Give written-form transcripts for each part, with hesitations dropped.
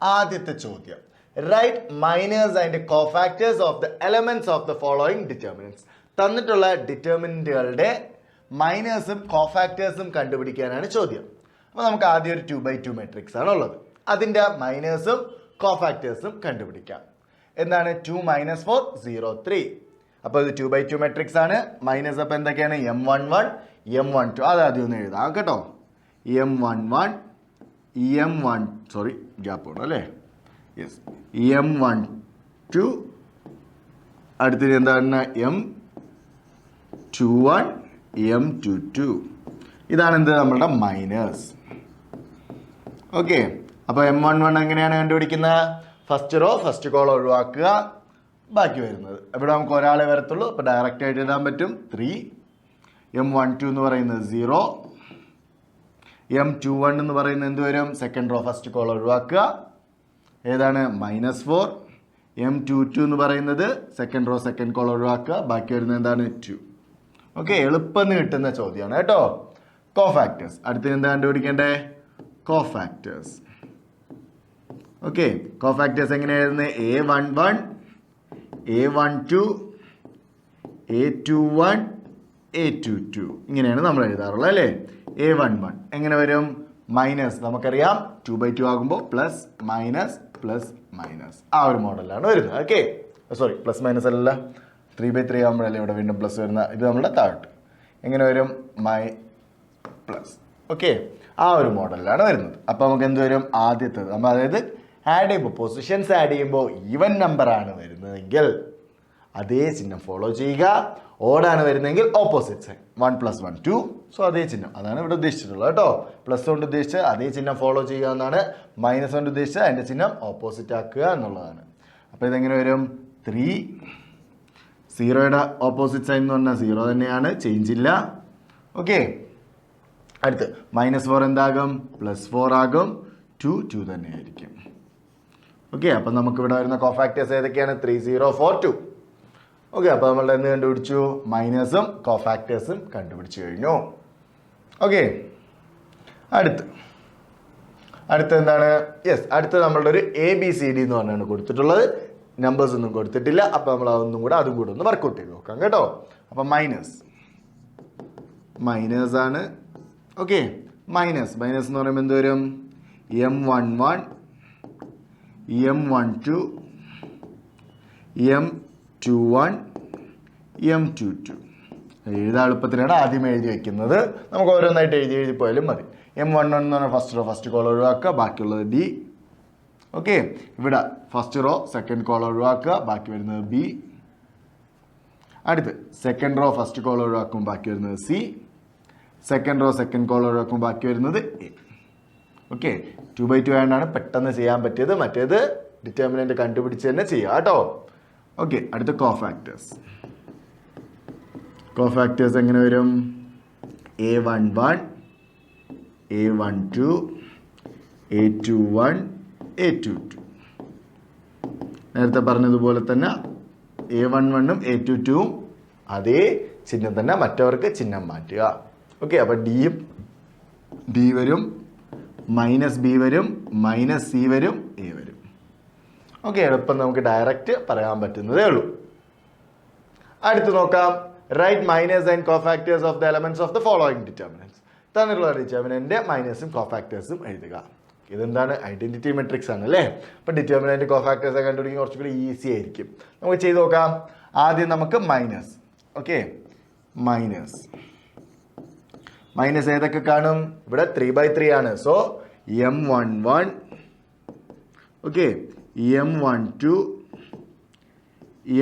ആദ്യത്തെ ചോദ്യം, write minors and cofactors of the elements of the following determinants. തന്നിട്ടുള്ള ഡിറ്റർമിനന്റുകളുടെ മൈനേഴ്സും കോഫാക്ടേഴ്സും കണ്ടുപിടിക്കാനാണ് ചോദ്യം. അപ്പോൾ നമുക്ക് ആദ്യം ഒരു 2x2 മാട്രിക്സ് ആണ് ഉള്ളത്. അതിൻ്റെ മൈനേഴ്സും കോഫാക്ടേഴ്സും കണ്ടുപിടിക്കാം. എന്താണ് 2 - 4 0 3. അപ്പോൾ ഇത് 2x2 മാട്രിക്സ് ആണ്. മൈനസ് അപ്പോൾ എന്തൊക്കെയാണ് M11 M12. അത് ആദ്യം ഒന്ന് എഴുതാം കേട്ടോ. M11 M1 സോറി ഗ്യാപ്പ് ഉണ്ട് അല്ലേ. യെസ് M12 അടുത്തത് എന്താണ് M21 M22. ഇതാണ് എന്ത് നമ്മളുടെ മൈനേഴ്സ്. ഓക്കെ, അപ്പോൾ M11 എങ്ങനെയാണ് കണ്ടുപിടിക്കുന്നത്? ഫസ്റ്റ് റോ ഫസ്റ്റ് കോളം ഒഴിവാക്കുക, ബാക്കി വരുന്നത് ഇവിടെ നമുക്ക് ഒരാളെ വരത്തുള്ളൂ. അപ്പോൾ ഡയറക്റ്റ് ആയിട്ട് എഴുതാൻ പറ്റും 3. M12 എന്ന് പറയുന്നത് 0. M21 എന്ന് പറയുന്നത് എന്ത് വരും? സെക്കൻഡ് റോ ഫസ്റ്റ് കോളം ഒഴിവാക്കുക, ഏതാണ് -4. M22 എന്ന് പറയുന്നത് സെക്കൻഡ് റോ സെക്കൻഡ് കോളം ഒഴിവാക്കുക, ബാക്കി വരുന്നത് എന്താണ് 2. ഓക്കെ, എളുപ്പം കിട്ടുന്ന ചോദ്യമാണ് കേട്ടോ. കോഫാക്ടേഴ്സ് അടുത്തത് എന്താ കണ്ടുപിടിക്കേണ്ടേ? കോഫാക്ടേഴ്സ്. ഓക്കെ, കോഫാക്ടേഴ്സ് എങ്ങനെയായിരുന്നു? A11 A12 A21 A22 ഇങ്ങനെയാണ് നമ്മൾ എഴുതാറുള്ളത് അല്ലേ. A11 എങ്ങനെ വരും? മൈനസ് നമുക്കറിയാം 2x2 ആകുമ്പോൾ പ്ലസ് മൈനസ് പ്ലസ് മൈനസ് ആ ഒരു മോഡലാണ് വരുന്നത്. ഓക്കെ, സോറി പ്ലസ് മൈനസ് അല്ല, 3x3 ആകുമ്പോഴല്ലേ ഇവിടെ വീണ്ടും പ്ലസ് വരുന്ന. ഇത് നമ്മുടെ താഴോട്ട് എങ്ങനെ വരും? പ്ലസ്. ഓക്കെ, ആ ഒരു മോഡലിലാണ് വരുന്നത്. അപ്പോൾ നമുക്ക് എന്ത് വരും? ആദ്യത്തേത് നമ്മൾ അതായത് ആഡ് ചെയ്യുമ്പോൾ പൊസിഷൻസ് ആഡ് ചെയ്യുമ്പോൾ ഈവൻ നമ്പറാണ് വരുന്നതെങ്കിൽ അതേ ചിഹ്നം ഫോളോ ചെയ്യുക. ഓടാണ് വരുന്നതെങ്കിൽ ഓപ്പോസിറ്റ് സൈൻ 1 + 1 2. സോ അതേ ചിഹ്നം അതാണ് ഇവിടെ ഉദ്ദേശിച്ചിട്ടുള്ളത് കേട്ടോ. പ്ലസ് കൊണ്ട് ഉദ്ദേശിച്ച് അതേ ചിഹ്നം ഫോളോ ചെയ്യുക എന്നാണ്. മൈനസ് കൊണ്ട് ഉദ്ദേശിച്ച് അതിൻ്റെ ചിഹ്നം ഓപ്പോസിറ്റ് ആക്കുക എന്നുള്ളതാണ്. അപ്പോൾ ഇതെങ്ങനെ വരും? 3. 0യുടെ ഓപ്പോസിറ്റ് സൈൻ എന്ന് പറഞ്ഞാൽ 0 തന്നെയാണ്, ചേഞ്ച് ഇല്ല. ഓക്കെ, അടുത്ത് -4 എന്താകും? +4 ആകും. 2 2 തന്നെയായിരിക്കും. ഓക്കെ, അപ്പം നമുക്കിവിടെ വരുന്ന കോഫാക്ടേഴ്സ് ഏതൊക്കെയാണ്? 3 0 4 2. ഓക്കെ, അപ്പോൾ നമ്മൾ എന്ത് കണ്ടുപിടിച്ചു? മൈനസും കോഫാക്ടേഴ്സും കണ്ടുപിടിച്ചു കഴിഞ്ഞു. ഓക്കെ, അടുത്ത് എന്താണ്? യെസ്, അടുത്ത് നമ്മളുടെ ഒരു ABCD എന്ന് പറഞ്ഞാണ് കൊടുത്തിട്ടുള്ളത്. നമ്പേഴ്സ് ഒന്നും കൊടുത്തിട്ടില്ല. അപ്പോൾ നമ്മൾ അതും കൂടെ ഒന്ന് വർക്കൗട്ട് ചെയ്ത് നോക്കാം കേട്ടോ. അപ്പം മൈനസ് ആണ്. ഓക്കെ, മൈനസ് എന്ന് പറയുമ്പോൾ എന്ത് വരും? M11 M12 M21 M22. എഴുതാൻ എളുപ്പത്തിലാണ് ആദ്യം എഴുതി വയ്ക്കുന്നത്. നമുക്ക് ഓരോന്നായിട്ട് എഴുതി പോയാലും മതി. M11 എന്ന് പറഞ്ഞാൽ ഫസ്റ്റ് റോ ഫസ്റ്റ് കോളം ഒഴിവാക്കുക, ബാക്കിയുള്ളത് D. ഓക്കെ, ഇവിടെ ഫസ്റ്റ് റോ സെക്കൻഡ് കോളം ഒഴിവാക്കുക, ബാക്കി വരുന്നത് B. അടുത്ത് സെക്കൻഡ് റോ ഫസ്റ്റ് കോളം ഒഴിവാക്കും, ബാക്കി വരുന്നത് C. Second row second column ഒഴിവാക്കും, ബാക്കി വരുന്നത് A. ഓക്കെ, 2x2 ആയതുകൊണ്ടാണ് പെട്ടെന്ന് ചെയ്യാൻ പറ്റിയത്. മറ്റേത് ഡിറ്റർമിനന്റ് കണ്ടുപിടിച്ച് തന്നെ ചെയ്യാം കേട്ടോ. ഓക്കെ, അടുത്ത കോഫാക്ടേഴ്സ് എങ്ങനെ വരും? A11 A12 A21 A22. നേരത്തെ പറഞ്ഞതുപോലെ തന്നെ A11ഉം A22ഉം അതേ ചിഹ്നം തന്നെ, മറ്റവർക്ക് ചിഹ്നം മാറ്റുക. ഓക്കെ, അപ്പോൾ D വരും, -B വരും, -C വരും, A വരും. ഓക്കെ, എളുപ്പം നമുക്ക് ഡയറക്റ്റ് പറയാൻ പറ്റുന്നതേ ഉള്ളൂ. അടുത്ത് നോക്കാം. Write minors and cofactors of the elements of the following determinants. തന്നിട്ടുള്ള ഡിറ്റർമിനന്റ് മൈനസും കോഫാക്ടേഴ്സും എഴുതുക. ഇതെന്താണ്? ഐഡന്റിറ്റി മെട്രിക്സ് ആണ് അല്ലേ. അപ്പോൾ ഡിറ്റർമിനന്റ് കോഫാക്ടേഴ്സ് കണ്ടുപിടിക്കാൻ കുറച്ചുകൂടി ഈസി ആയിരിക്കും. നമുക്ക് ചെയ്ത് നോക്കാം. ആദ്യം നമുക്ക് മൈനസ്. ഓക്കെ, മൈനസ് ഏതൊക്കെ കാണും? ഇവിടെ 3x3 ആണ്. So M11 okay M12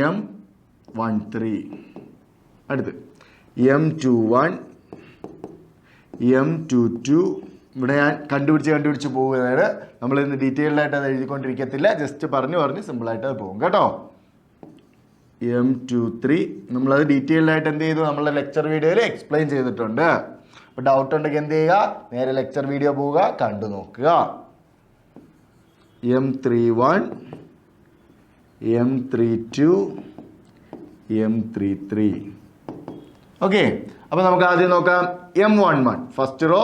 M13. അടുത്ത് M21 M22. ഇവിടെ ഞാൻ കണ്ടുപിടിച്ച് പോകുന്നതാണ്. നമ്മളിന്ന് ഡീറ്റെയിൽഡ് ആയിട്ട് അത് എഴുതിക്കൊണ്ടിരിക്കത്തില്ല, ജസ്റ്റ് പറഞ്ഞ് സിമ്പിളായിട്ട് അത് പോകും കേട്ടോ. M23 നമ്മളത് ഡീറ്റെയിൽഡ് ആയിട്ട് എന്ത് ചെയ്തു? നമ്മളുടെ ലെക്ചർ വീഡിയോയിൽ എക്സ്പ്ലെയിൻ ചെയ്തിട്ടുണ്ട്. അപ്പോൾ ഡൗട്ട് ഉണ്ടെങ്കിൽ എന്ത് ചെയ്യുക? നേരെ ലെക്ചർ വീഡിയോ പോവുക, കണ്ടു നോക്കുക. M31 M32 M33. ഓക്കെ, അപ്പോൾ നമുക്ക് ആദ്യം നോക്കാം. M11 first row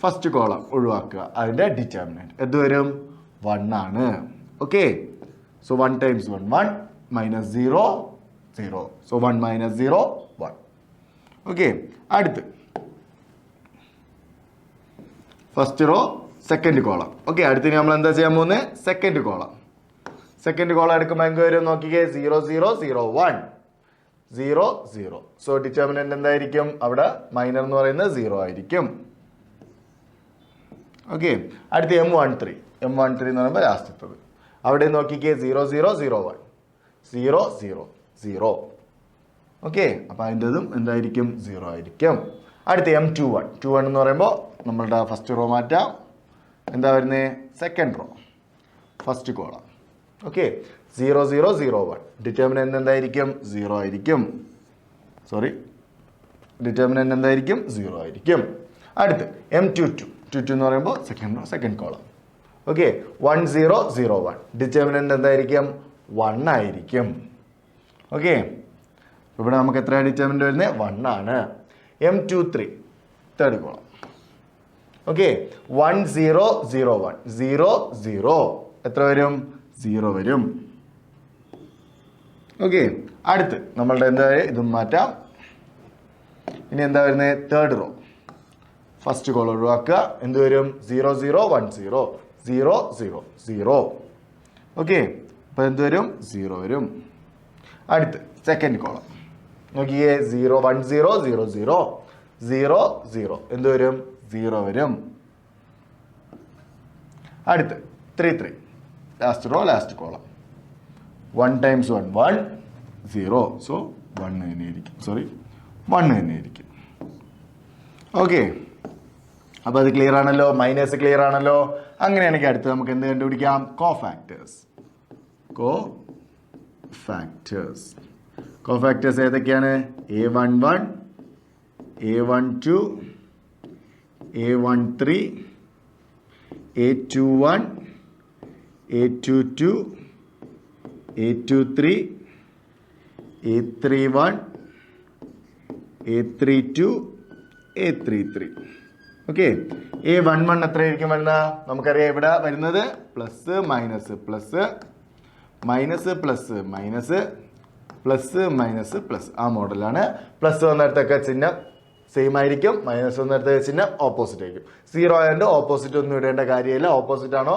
first column ഒഴിവാക്കുക. അതിൻ്റെ ഡിറ്റർമിനന്റ് എന്ത് വരും? 1 ആണ്. Okay, so 1 times 1 1 minus 0 0. So 1 minus 0 1. Okay, അടുത്ത് first row second column. Okay, അടുത്തിന് നമ്മൾ എന്താ ചെയ്യാൻ പോകുന്നത്? Second column. സെക്കൻഡ് കോളം എടുക്കുമ്പോൾ എങ്കിൽ വരും നോക്കിക്കേ, 0 0 0 1 0 0. സോ ഡിറ്റർമിനന്റ് എന്തായിരിക്കും? അവിടെ മൈനർ എന്ന് പറയുന്നത് 0 ആയിരിക്കും. ഓക്കെ, അടുത്ത M13 എന്ന് പറയുമ്പോൾ ലാസ്റ്റത്തത്. അവിടെ നോക്കിക്കേ, 0 0 0 1 0 0 0. ഓക്കെ, അപ്പോൾ അതിൻ്റെതും എന്തായിരിക്കും? 0 ആയിരിക്കും. അടുത്ത M21 എന്ന് പറയുമ്പോൾ നമ്മളുടെ ഫസ്റ്റ് റോ മാറ്റാം. എന്താ വരുന്നത്? Second row first column. Okay, 0 0 0 1. Determinant എന്തായിരിക്കും? 0 ആയിരിക്കും. സോറി, ഡിറ്റർമിനന്റ് എന്തായിരിക്കും? 0 ആയിരിക്കും. അടുത്ത് M22 എന്ന് പറയുമ്പോൾ second row second column. Okay, 1 0 0 1. Determinant എന്തായിരിക്കും? 1 ആയിരിക്കും. ഓക്കെ, ഇവിടെ നമുക്ക് എത്ര ഡിറ്റർമിനന്റ് വരുന്നത്? 1 ആണ്. M23 third column. ഓക്കെ, 1 0 0 1 0 0. എത്ര വരും? 0 വരും. ഓക്കെ, അടുത്ത് നമ്മളുടെ എന്താ ഇതും മാറ്റാം. ഇനി എന്താ വരുന്നത്? തേർഡ് റോ ഫസ്റ്റ് കോളം ഒഴിവാക്കുക. എന്ത് വരും? 0 0 1 0 0 0 0. ഓക്കെ, അപ്പോൾ എന്ത് വരും? 0 വരും. അടുത്ത് സെക്കൻഡ് കോളം നോക്കിയേ, 0 1 0 0 0 0 0. എന്ത് വരും? 0 വരും. അടുത്ത് 3 3 last raw last column. 1 times 1 1 0. So 1 തന്നെയായിരിക്കും. സോറി, 1 തന്നെയായിരിക്കും. ഓക്കെ, അപ്പോൾ അത് ക്ലിയർ ആണല്ലോ, മൈനസ് ക്ലിയർ ആണല്ലോ. അങ്ങനെയാണെങ്കിൽ അടുത്ത് നമുക്ക് എന്ത് കണ്ടുപിടിക്കാം? കോഫാക്ടേഴ്സ്. കോഫാക്ടേഴ്സ് ഏതൊക്കെയാണ്? A11 A12 A13 A21 A22 A23 A31 A32 A33. Okay, A11 എത്രയായിരിക്കും വരുന്നത്? നമുക്കറിയാം ഇവിടെ വരുന്നത് plus minus plus minus plus minus plus minus plus. ആ മോഡലാണ്. പ്ലസ് വന്നിടത്തൊക്കെ ചിഹ്നം സെയിം ആയിരിക്കും, മൈനസ് വന്നിടത്തൊക്കെ ചിഹ്നം ഓപ്പോസിറ്റ് ആയിരിക്കും. 0 ആയതുകൊണ്ട് ഓപ്പോസിറ്റ് ഒന്നും ഇടേണ്ട കാര്യമില്ല. ഓപ്പോസിറ്റ് ആണോ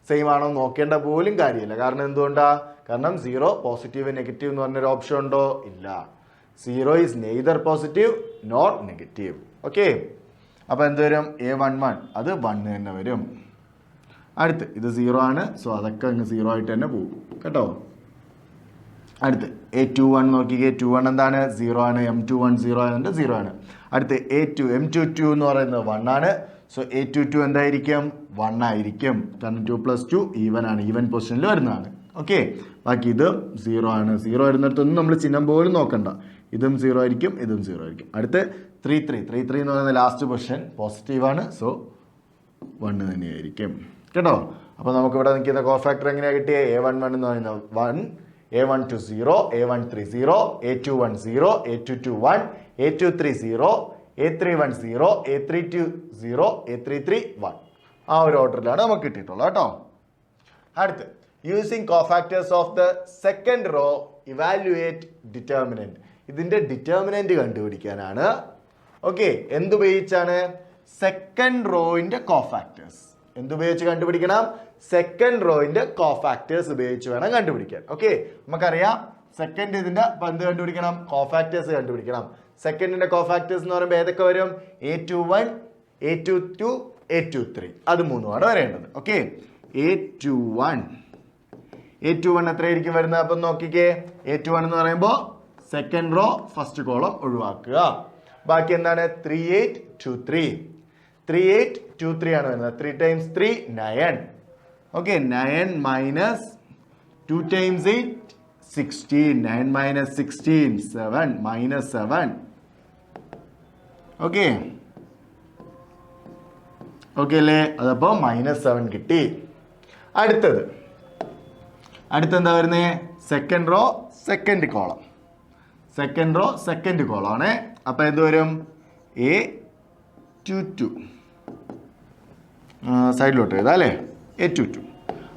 സെയിം ആണോ നോക്കേണ്ട പോലും കാര്യമില്ല. കാരണം എന്തുകൊണ്ടാണ്? കാരണം 0 പോസിറ്റീവ് നെഗറ്റീവ് എന്ന് പറഞ്ഞൊരു ഓപ്ഷൻ ഉണ്ടോ? ഇല്ല. 0 is neither positive nor negative. Okay, അപ്പോൾ എന്ത് വരും? A11 അത് 1 തന്നെ വരും. അടുത്ത് ഇത് 0 ആണ്. സോ അതൊക്കെ അങ്ങ് 0 ആയിട്ട് തന്നെ പോകും കേട്ടോ. അടുത്ത് A21 നോക്കിക്കേ, 21 എന്താണ്? 0 ആണ്. M21 0 ആയതുകൊണ്ട് 0 ആണ്. അടുത്ത് M22 എന്ന് പറയുന്നത് 1 ആണ്. സോ A22 എന്തായിരിക്കും? 1 ആയിരിക്കും. കാരണം 2 + 2 ഈവൻ ആണ്, ഈവൻ പൊസിഷനിൽ വരുന്നതാണ്. ഓക്കെ, ബാക്കി ഇത് 0 ആണ്. 0 വരുന്നിടത്തൊന്നും നമ്മൾ ചിഹ്നം പോലും നോക്കണ്ട. ഇതും 0 ആയിരിക്കും, ഇതും 0 ആയിരിക്കും. അടുത്ത് 3 3 എന്ന് പറയുന്ന ലാസ്റ്റ് പൊസിഷൻ പോസിറ്റീവാണ്. സോ 1 തന്നെയായിരിക്കും കേട്ടോ. അപ്പോൾ നമുക്കിവിടെ നിൽക്കുന്ന കോഫാക്ടർ എങ്ങനെയാണ് കിട്ടിയത്? A11 എന്ന് പറയുന്നത് 1 A12 0 A13 0 A21 0 A22 1 A23 0 A31 0 A32 0 A33 1. ആ ഒരു ഓർഡറിലാണ് നമുക്ക് കിട്ടിയിട്ടുള്ളത് കേട്ടോ. അടുത്ത് using cofactors of the second row evaluate determinant. ഇതിന്റെ ഡിറ്റർമിനന്റ് കണ്ടുപിടിക്കാനാണ്. ഓക്കെ, എന്തുപയോഗിച്ചാണ്? സെക്കൻഡ് റോയിന്റെ കോഫാക്ടേഴ്സ് എന്തുപയോഗിച്ച് കണ്ടുപിടിക്കണം? സെക്കൻഡ് റോയിന്റെ കോഫാക്ടേഴ്സ് ഉപയോഗിച്ച് വേണം കണ്ടുപിടിക്കാൻ. ഓക്കെ, നമുക്കറിയാം സെക്കൻഡ് ഇതിന്റെ എന്ത് കണ്ടുപിടിക്കണം? കോഫാക്ടേഴ്സ് കണ്ടുപിടിക്കണം. സെക്കൻഡിന്റെ കോഫാക്ടേഴ്സ് എന്ന് പറയുമ്പോൾ ഏതൊക്കെ വരും? A21 A22 A23. അത് മൂന്നുമാണ് വരേണ്ടത്. ഓക്കെ, A21 എത്രയായിരിക്കും വരുന്നത്? അപ്പം നോക്കിക്കേ, A21 എന്ന് പറയുമ്പോൾ സെക്കൻഡ് റോ ഫസ്റ്റ് കോളം ഒഴിവാക്കുക. ബാക്കി എന്താണ്? 3823 3823 ആണ് വരുന്നത്. 3 times 3 9. Okay, 9 minus 2 times 8 16. 9 minus 16 7 minus 7. Okay അല്ലേ? അതപ്പോൾ -7 കിട്ടി. അടുത്തെന്താ വരുന്നത്? സെക്കൻഡ് റോ സെക്കൻഡ് കോളം ആണ്. അപ്പോൾ എന്ത് വരും? A22 സൈഡിലോട്ട് എഴുതാം അല്ലേ? A22.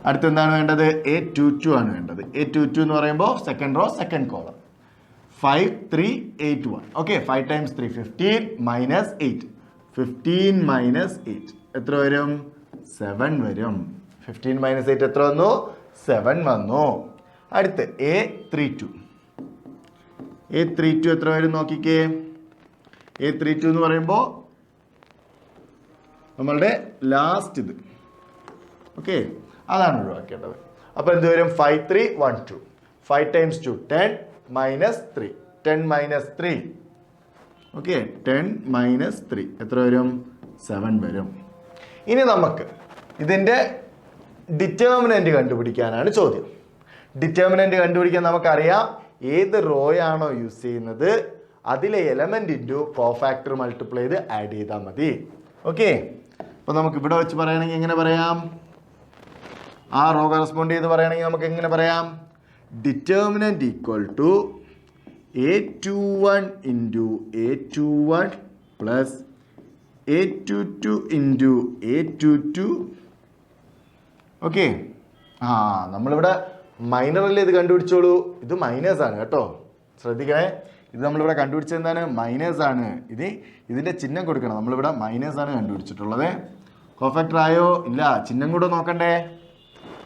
അടുത്ത് എന്താണ് വേണ്ടത്? A22 ആണ് വേണ്ടത്. A22 എന്ന് പറയുമ്പോൾ second row second column. 5 3 8 1. Okay, 5 times 3 15 minus 8. 15 minus 8 എത്ര വരും? 7 വരും. 15 minus 8 എത്ര വന്നു? 7 വന്നു. അടുത്ത് A32. A32 എത്ര വരും നോക്കിക്കേ. A32 എന്ന് പറയുമ്പോൾ നമ്മളുടെ ലാസ്റ്റ് ഇത്. ഓക്കെ, അതാണ് ഒഴിവാക്കേണ്ടത്. അപ്പോൾ എന്ത് വരും? 5 3 1 2. 5 times 2 10 minus 3. 10 minus 3. Okay, 10 minus 3 എത്ര വരും? 7 വരും. ഇനി നമുക്ക് ഇതിൻ്റെ ഡിറ്റർമിനൻ്റ് കണ്ടുപിടിക്കാനാണ് ചോദ്യം. ഡിറ്റർമിനൻ്റ് കണ്ടുപിടിക്കാൻ നമുക്കറിയാം ഏത് റോയാണോ യൂസ് ചെയ്യുന്നത് അതിലെ എലമെന്റ് ഇൻറ്റു കോഫാക്ടർ മൾട്ടിപ്ലൈ ചെയ്ത് ആഡ് ചെയ്താൽ മതി. ഓക്കെ, അപ്പോൾ നമുക്ക് ഇവിടെ വെച്ച് പറയുകയാണെങ്കിൽ എങ്ങനെ പറയാം? ആ റോ കറസ്പോണ്ട് ചെയ്ത് പറയുകയാണെങ്കിൽ നമുക്ക് എങ്ങനെ പറയാം? Determinant equal to A21 into A21 plus A22 into A22. Okay, നമ്മളിവിടെ മൈനറല്ലേ ഇത് കണ്ടുപിടിച്ചോളൂ. ഇത് മൈനസ് ആണ് കേട്ടോ, ശ്രദ്ധിക്കണേ. ഇത് നമ്മളിവിടെ കണ്ടുപിടിച്ചത് എന്താണ്? മൈനസ് ആണ്. ഇതിൻ്റെ ചിഹ്നം കൊടുക്കണം. നമ്മളിവിടെ മൈനസ് ആണ് കണ്ടുപിടിച്ചിട്ടുള്ളത്. കോഫാക്ടർ ആയോ? ഇല്ല, ചിഹ്നം കൂടെ നോക്കണ്ടേ.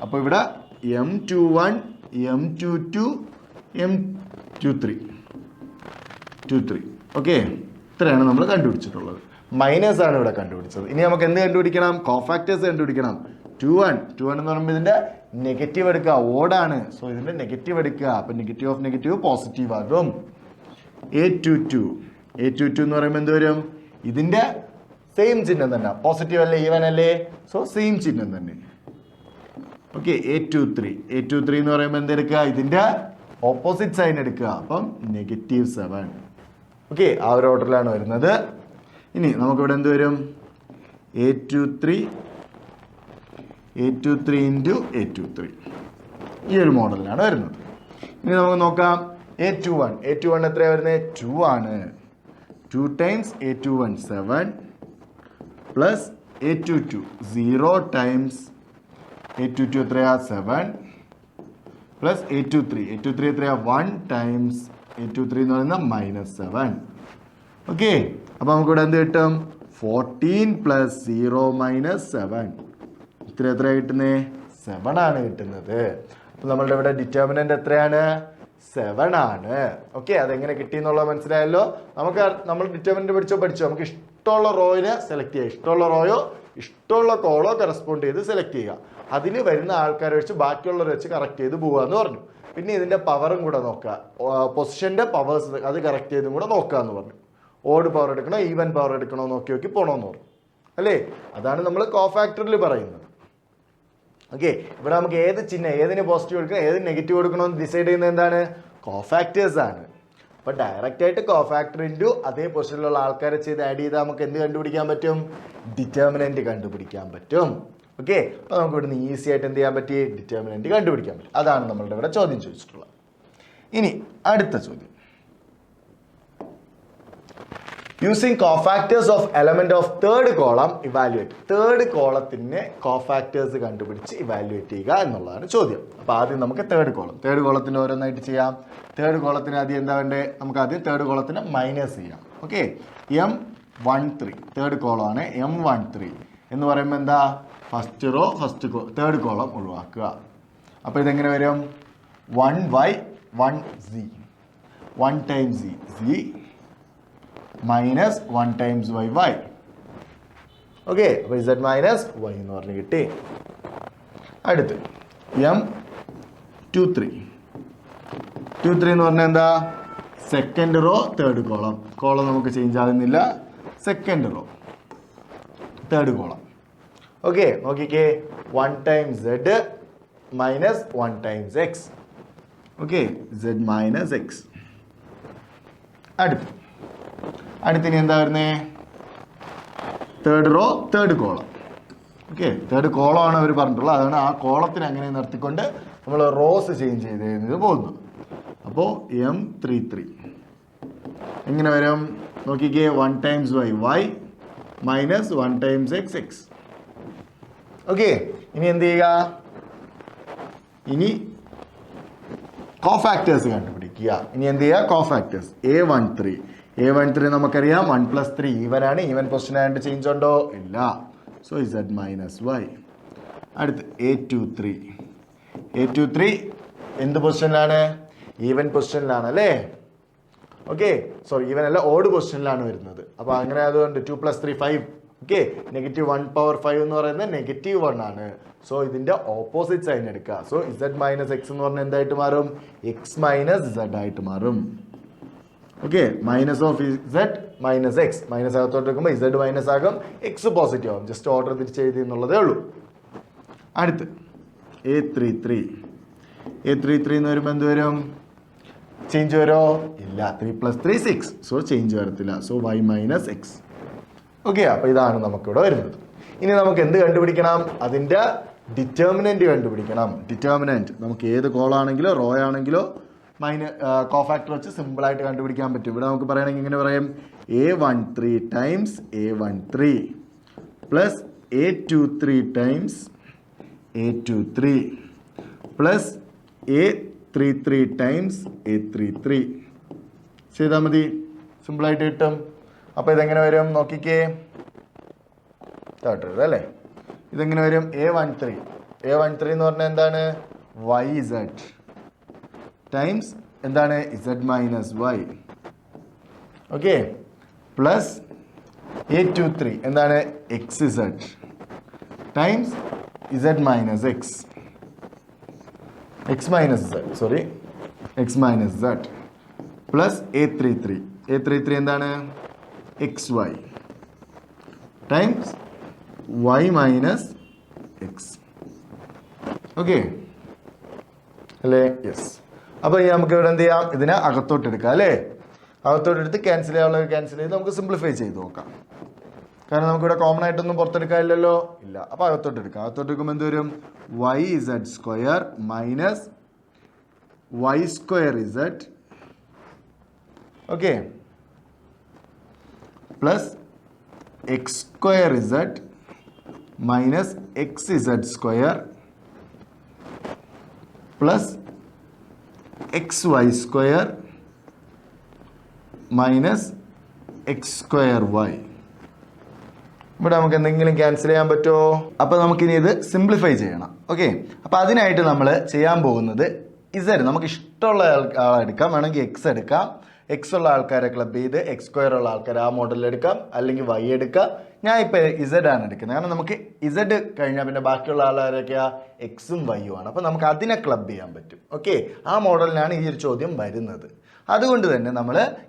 അപ്പോൾ ഇവിടെ M21 M22 M23. ഓക്കെ, ഇത്രയാണ് നമ്മൾ കണ്ടുപിടിച്ചിട്ടുള്ളത്. മൈനസ് ആണ് ഇവിടെ കണ്ടുപിടിച്ചത്. ഇനി നമുക്ക് എന്ത് കണ്ടുപിടിക്കണം? കോഫാക്ടേഴ്സ് കണ്ടുപിടിക്കണം. 21 എന്ന് പറയുമ്പോൾ ഇതിൻ്റെ നെഗറ്റീവ് എടുക്കുക. ഓടാണ്, സോ ഇതിൻ്റെ നെഗറ്റീവ് എടുക്കുക. അപ്പം നെഗറ്റീവ് ഓഫ് നെഗറ്റീവ് പോസിറ്റീവ് ആകും. A22 എന്ന് പറയുമ്പോൾ എന്ത് വരും? ഇതിൻ്റെ സെയിം ചിഹ്നം തന്നെ. പോസിറ്റീവ് അല്ലേ, ഈവൻ അല്ലേ, സോ സെയിം ചിഹ്നം തന്നെ. ഓക്കെ, A23 എന്ന് പറയുമ്പോൾ എന്തെടുക്കുക? ഇതിൻ്റെ ഓപ്പോസിറ്റ് സൈൻ എടുക്കുക. അപ്പം -7. ഓക്കെ, ആ ഒരു ഓർഡറിലാണ് വരുന്നത്. ഇനി നമുക്കിവിടെ എന്ത് വരും? A23 ഇൻറ്റു A23 ഈ ഒരു മോഡലിലാണ് വരുന്നത്. ഇനി നമുക്ക് നോക്കാം A21 എത്രയാണ് വരുന്നത്? 2 ആണ്. 2 times A21 7 plus A22 0 times A22 എത്രയാ? 7 പ്ലസ് A23 എത്രയാ? 1 times A23 എന്ന് പറയുന്നത് -7. ഓക്കെ, അപ്പോൾ നമുക്കിവിടെ എന്ത് കിട്ടും? 14 പ്ലസ് 0 - 7 എത്ര കിട്ടുന്നത്? 7 ആണ് കിട്ടുന്നത്. അപ്പോൾ നമ്മളുടെ ഇവിടെ ഡിറ്റർമിനൻ്റ് എത്രയാണ്? 7 ആണ്. ഓക്കെ, അതെങ്ങനെ കിട്ടി എന്നുള്ളത് മനസ്സിലായല്ലോ. നമ്മൾ ഡിറ്റർമിനൻ്റ് പഠിച്ചോ. നമുക്ക് ഇഷ്ടമുള്ള റോയിനെ സെലക്ട് ചെയ്യുക. ഇഷ്ടമുള്ള റോയോ ഇഷ്ടമുള്ള കോളോ കറസ്പോണ്ട് ചെയ്ത് സെലക്ട് ചെയ്യുക. അതിൽ വരുന്ന ആൾക്കാരെ വെച്ച് ബാക്കിയുള്ളവരെ വെച്ച് കറക്റ്റ് ചെയ്ത് പോകാമെന്ന് പറഞ്ഞു. പിന്നെ ഇതിൻ്റെ പവറും കൂടെ നോക്കുക. പൊസിഷൻ്റെ പവേഴ്സ് അത് കറക്റ്റ് ചെയ്തും കൂടെ നോക്കുക എന്ന് പറഞ്ഞു. ഓഡ് പവർ എടുക്കണോ ഈവൻ പവർ എടുക്കണോ നോക്കി പോകണമെന്ന് പറഞ്ഞു അല്ലേ. അതാണ് നമ്മൾ കോഫാക്ടറിൽ പറയുന്നത്. ഓക്കെ, ഇവിടെ നമുക്ക് ഏത് ചിഹ്നം, ഏതിന് പോസിറ്റീവ് കൊടുക്കണം ഏതിന് നെഗറ്റീവ് കൊടുക്കണമെന്ന് ഡിസൈഡ് ചെയ്യുന്നത് എന്താണ്? കോഫാക്ടേഴ്സ് ആണ്. അപ്പോൾ ഡയറക്റ്റ് ആയിട്ട് കോഫാക്ടർ ഇൻറ്റു അതേ പൊസിഷനിലുള്ള ആൾക്കാരെ ചെയ്ത് ആഡ് ചെയ്താൽ നമുക്ക് എന്ത് കണ്ടുപിടിക്കാൻ പറ്റും? ഡിറ്റർമിനൻ്റ് കണ്ടുപിടിക്കാൻ പറ്റും. ഓക്കെ, അപ്പോൾ നമുക്ക് ഇവിടുന്ന് ഈസി ആയിട്ട് എന്ത് ചെയ്യാൻ പറ്റി? ഡിറ്റർമിനൻ്റ് കണ്ടുപിടിക്കാൻ പറ്റും. അതാണ് നമ്മളുടെ ഇവിടെ ചോദ്യം ചോദിച്ചിട്ടുള്ളത്. ഇനി അടുത്ത ചോദ്യം. Using cofactors of element of third column evaluate. Third കോളത്തിന് കോഫാക്ടേഴ്സ് കണ്ടുപിടിച്ച് ഇവാലുവേറ്റ് ചെയ്യുക എന്നുള്ളതാണ് ചോദ്യം. അപ്പോൾ ആദ്യം നമുക്ക് തേർഡ് കോളത്തിന് ഓരോന്നായിട്ട് ചെയ്യാം. തേർഡ് കോളത്തിന് ആദ്യം എന്താ വേണ്ടേ? നമുക്ക് ആദ്യം തേർഡ് കോളത്തിന് മൈനസ് ചെയ്യാം. ഓക്കെ, M13 തേർഡ് കോളമാണ്. M13 എന്ന് പറയുമ്പോൾ എന്താ? ഫസ്റ്റ് റോ തേർഡ് കോളം ഒഴിവാക്കുക. അപ്പോൾ ഇതെങ്ങനെ വരും? 1y 1z 1 times z minus 1 times y. Okay, അപ്പോൾ z മൈനസ് y എന്ന് പറഞ്ഞ് കിട്ടി. അടുത്ത് M23 എന്ന് പറഞ്ഞാൽ എന്താ? സെക്കൻഡ് റോ തേർഡ് കോളം നമുക്ക് ചേഞ്ച് ആകുന്നില്ല. Second row third column. Okay, നോക്കിക്കേ. 1 times z minus 1 times x. Okay, z minus x. അടുത്തിനി എന്താ വരുന്നത്? Third row third column. Okay, third കോളമാണ് അവർ പറഞ്ഞിട്ടുള്ളത്. അതാണ് ആ കോളത്തിന് അങ്ങനെ നിർത്തിക്കൊണ്ട് നമ്മൾ റോസ് ചേഞ്ച് ചെയ്ത് പോകുന്നത്. അപ്പോൾ M33 എങ്ങനെ വരും? നോക്കിക്കേ. 1 times y minus 1 times x. Okay, ഇനി എന്ത് ചെയ്യുക? ഇനി കോഫാക്ടേഴ്സ് കണ്ടുപിടിക്കുക. ഇനി എന്ത് ചെയ്യുക? കോഫാക്ടേഴ്സ്. A13 നമുക്കറിയാം 1+3 ഈവൻ ആണ്. ഈവൻ പൊസിഷൻ ആയിട്ട് ചേഞ്ച് ഉണ്ടോ? ഇല്ല. So Z minus Y. അടുത്ത് A23 എന്ത് പൊസിഷനിലാണ്? ഈവൻ പൊസിഷനിലാണ് അല്ലേ? ഓക്കെ, സോറി ഈവൻ അല്ല, ഓഡ് പൊസിഷനിലാണ് വരുന്നത്. അപ്പോൾ അങ്ങനെ അതുകൊണ്ട് 2 + 3 5. ഓക്കെ, -1/5 എന്ന് പറയുന്നത് -1 ആണ്. സോ ഇതിന്റെ ഓപ്പോസിറ്റ് സൈൻ എടുക്കുക. സോ Z മൈനസ് എക്സ് എന്ന് പറഞ്ഞാൽ എന്തായിട്ട് മാറും? എക്സ് മൈനസ് Z ആയിട്ട് മാറും. Okay, minus of Z minus X, minus അകത്തോട്ട് എടുക്കുമ്പോൾ Z മൈനസ് ആകും, എക്സ് പോസിറ്റീവ് ആകും. ജസ്റ്റ് ഓർഡർ തിരിച്ചെഴുതി എന്നുള്ളതേ ഉള്ളൂ. അടുത്ത് A33 എന്ന് വരുമ്പോൾ എന്ത് വരും? ചേഞ്ച് വരുമോ? ഇല്ല. 3 + 3 6. സോ ചേഞ്ച് വരത്തില്ല. So y minus X. Okay, അപ്പോൾ ഇതാണ് നമുക്കിവിടെ വരുന്നത്. ഇനി നമുക്ക് എന്ത് കണ്ടുപിടിക്കണം? അതിൻ്റെ ഡിറ്റർമിനൻറ്റ് കണ്ടുപിടിക്കണം. ഡിറ്റർമിനൻറ്റ് നമുക്ക് ഏത് കോളാണെങ്കിലോ റോ ആണെങ്കിലോ കോഫാക്ടർ വെച്ച് സിമ്പിളായിട്ട് കണ്ടുപിടിക്കാൻ പറ്റും. ഇവിടെ നമുക്ക് പറയുകയാണെങ്കിൽ ഇങ്ങനെ പറയും: A13 times A13 plus A23 times A23 plus A33 times A33 ചെയ്താൽ മതി. സിമ്പിളായിട്ട് കിട്ടും. അപ്പോൾ ഇതെങ്ങനെ വരും നോക്കിക്കേ. അല്ലേ, ഇതെങ്ങനെ വരും? A13 എന്ന് പറഞ്ഞാൽ എന്താണ്? YZ ടൈംസ് എന്താണ്? Z minus Y. Okay, plus A23 എന്താണ്? XZ times Z minus X, X minus Z plus A33 എന്താണ്? XY times Y minus X. Okay അല്ലേ? യെസ്. അപ്പോൾ നമുക്ക് ഇവിടെ എന്ത് ചെയ്യാം? ഇതിനെ അകത്തോട്ട് എടുക്കാം അല്ലേ? അകത്തോട്ട് എടുത്ത് ക്യാൻസൽ ചെയ്ത് നമുക്ക് സിംപ്ലിഫൈ ചെയ്ത് നോക്കാം. കാരണം നമുക്കിവിടെ കോമൺ ആയിട്ടൊന്നും പുറത്തെടുക്കാനില്ലല്ലോ. ഇല്ല. അപ്പോൾ അകത്തോട്ട് എടുക്കാം. അകത്തോട്ട് എടുക്കുമ്പോൾ എന്ത് വരും? YZ² minus Y²Z. Okay, plus X²Z minus XZ² plus XY² minus X²Y. ഇവിടെ നമുക്ക് എന്തെങ്കിലും ക്യാൻസൽ ചെയ്യാൻ പറ്റുമോ? അപ്പോൾ നമുക്കിനി ഇത് സിംപ്ലിഫൈ ചെയ്യണം. ഓക്കെ, അപ്പോൾ അതിനായിട്ട് നമ്മൾ ചെയ്യാൻ പോകുന്നത് Z നമുക്ക് ഇഷ്ടമുള്ള ആളെ എടുക്കാം. വേണമെങ്കിൽ X എടുക്കാം. X ഉള്ള ആൾക്കാരെ ക്ലബ് ചെയ്ത് X² ഉള്ള ആൾക്കാരെ ആ മോഡലിൽ എടുക്കാം, അല്ലെങ്കിൽ Y എടുക്കാം. ഞാൻ ഇപ്പോൾ Z ആണ് എടുക്കുന്നത്. കാരണം നമുക്ക് Z കഴിഞ്ഞാൽ പിന്നെ ബാക്കിയുള്ള ആൾക്കാരൊക്കെയാ എക്സും വൈയും ആണ്. അപ്പോൾ നമുക്ക് അതിനെ ക്ലബ് ചെയ്യാൻ പറ്റും. ഓക്കെ, ആ മോഡലിനാണ് ഈ ഒരു ചോദ്യം വരുന്നത്. അതുകൊണ്ട് തന്നെ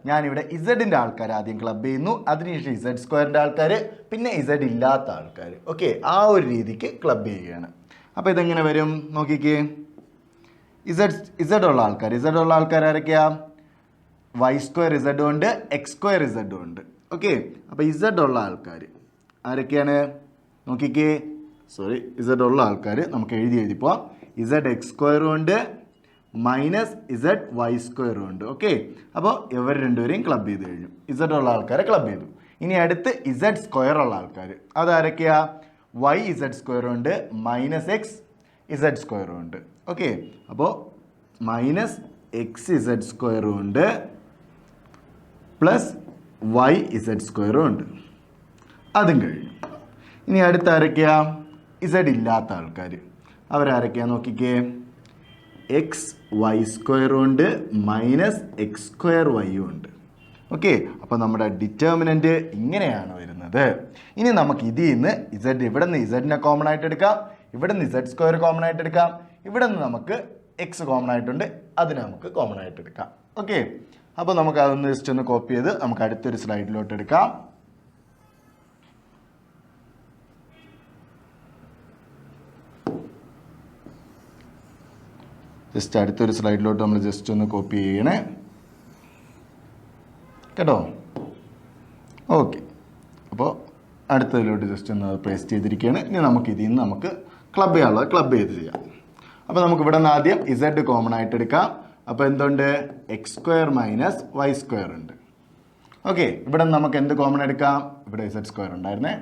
ഞാനിവിടെ Z-ൻ്റെ ആൾക്കാർ ആദ്യം ക്ലബ് ചെയ്യുന്നു, അതിനുശേഷം Z² ആൾക്കാർ, പിന്നെ Z ഇല്ലാത്ത ആൾക്കാർ. ഓക്കെ, ആ ഒരു രീതിക്ക് ക്ലബ് ചെയ്യുകയാണ്. അപ്പോൾ ഇതെങ്ങനെ വരും നോക്കിക്കേ. Z ഉള്ള ആൾക്കാർ ആരൊക്കെയാ? Y² Z ഉണ്ട്, X² Z ഉണ്ട്. ഓക്കെ, അപ്പോൾ Z ഉള്ള ആൾക്കാർ ആരൊക്കെയാണ് നോക്കിക്കേ. Z ഉള്ള ആൾക്കാർ നമുക്ക് എഴുതി പോവാം. Z X² ഉണ്ട്, മൈനസ് Z Y² ഉണ്ട്. ഓക്കെ, അപ്പോൾ ഇവർ രണ്ടുപേരെയും ക്ലബ് ചെയ്ത് കഴിഞ്ഞു. Z ഉള്ള ആൾക്കാരെ ക്ലബ് ചെയ്തു. ഇനി അടുത്ത് Z² ഉള്ള ആൾക്കാർ അതാരൊക്കെയാ? YZ² ഉണ്ട്, മൈനസ് XZ² ഉണ്ട്. ഓക്കെ, അപ്പോൾ മൈനസ് XZ² ഉണ്ട്, പ്ലസ് YZ² ഉണ്ട്. അതും കഴിഞ്ഞു. ഇനി അടുത്ത ആരൊക്കെയാ? Z ഇല്ലാത്ത ആൾക്കാർ അവരാരൊക്കെയാ നോക്കിക്കേ. XY² ഉണ്ട്, മൈനസ് X²Y ഉണ്ട്. ഓക്കെ, അപ്പോൾ നമ്മുടെ ഡിറ്റർമിനൻറ്റ് ഇങ്ങനെയാണ് വരുന്നത്. ഇനി നമുക്ക് ഇതിൽ നിന്ന് ഇവിടെ നിന്ന് Z-നെ കോമൺ ആയിട്ട് എടുക്കാം, ഇവിടെ നിന്ന് Z² കോമൺ ആയിട്ട് എടുക്കാം, ഇവിടെ നിന്ന് നമുക്ക് X കോമൺ ആയിട്ടുണ്ട്, അതിനെ നമുക്ക് കോമൺ ആയിട്ട് എടുക്കാം. ഓക്കെ, അപ്പോൾ നമുക്ക് അതൊന്ന് ജസ്റ്റ് ഒന്ന് കോപ്പി ചെയ്ത് നമുക്ക് അടുത്തൊരു സ്ലൈഡിലോട്ട് എടുക്കാം. ജസ്റ്റ് അടുത്തൊരു സ്ലൈഡിലോട്ട് നമ്മൾ ജസ്റ്റ് ഒന്ന് കോപ്പി ചെയ്യണേ കേട്ടോ. ഓക്കെ, അപ്പോൾ അടുത്തതിലോട്ട് ജസ്റ്റ് ഒന്ന് പേസ്റ്റ് ചെയ്തിരിക്കുകയാണ്. ഇനി നമുക്ക് ഇതിൽ നിന്ന് നമുക്ക് ക്ലബ് ചെയ്യാനുള്ളത് ക്ലബ് ചെയ്ത് ചെയ്യാം. അപ്പോൾ നമുക്ക് ഇവിടെ നിന്ന് ആദ്യം Z കോമൺ ആയിട്ട് എടുക്കാം. അപ്പോൾ എന്തുണ്ട്? X² മൈനസ് Y² ഉണ്ട്. ഓക്കെ, ഇവിടെ നിന്ന് നമുക്ക് എന്ത് കോമൺ എടുക്കാം? ഇവിടെ Z² ഉണ്ടായിരുന്നേ,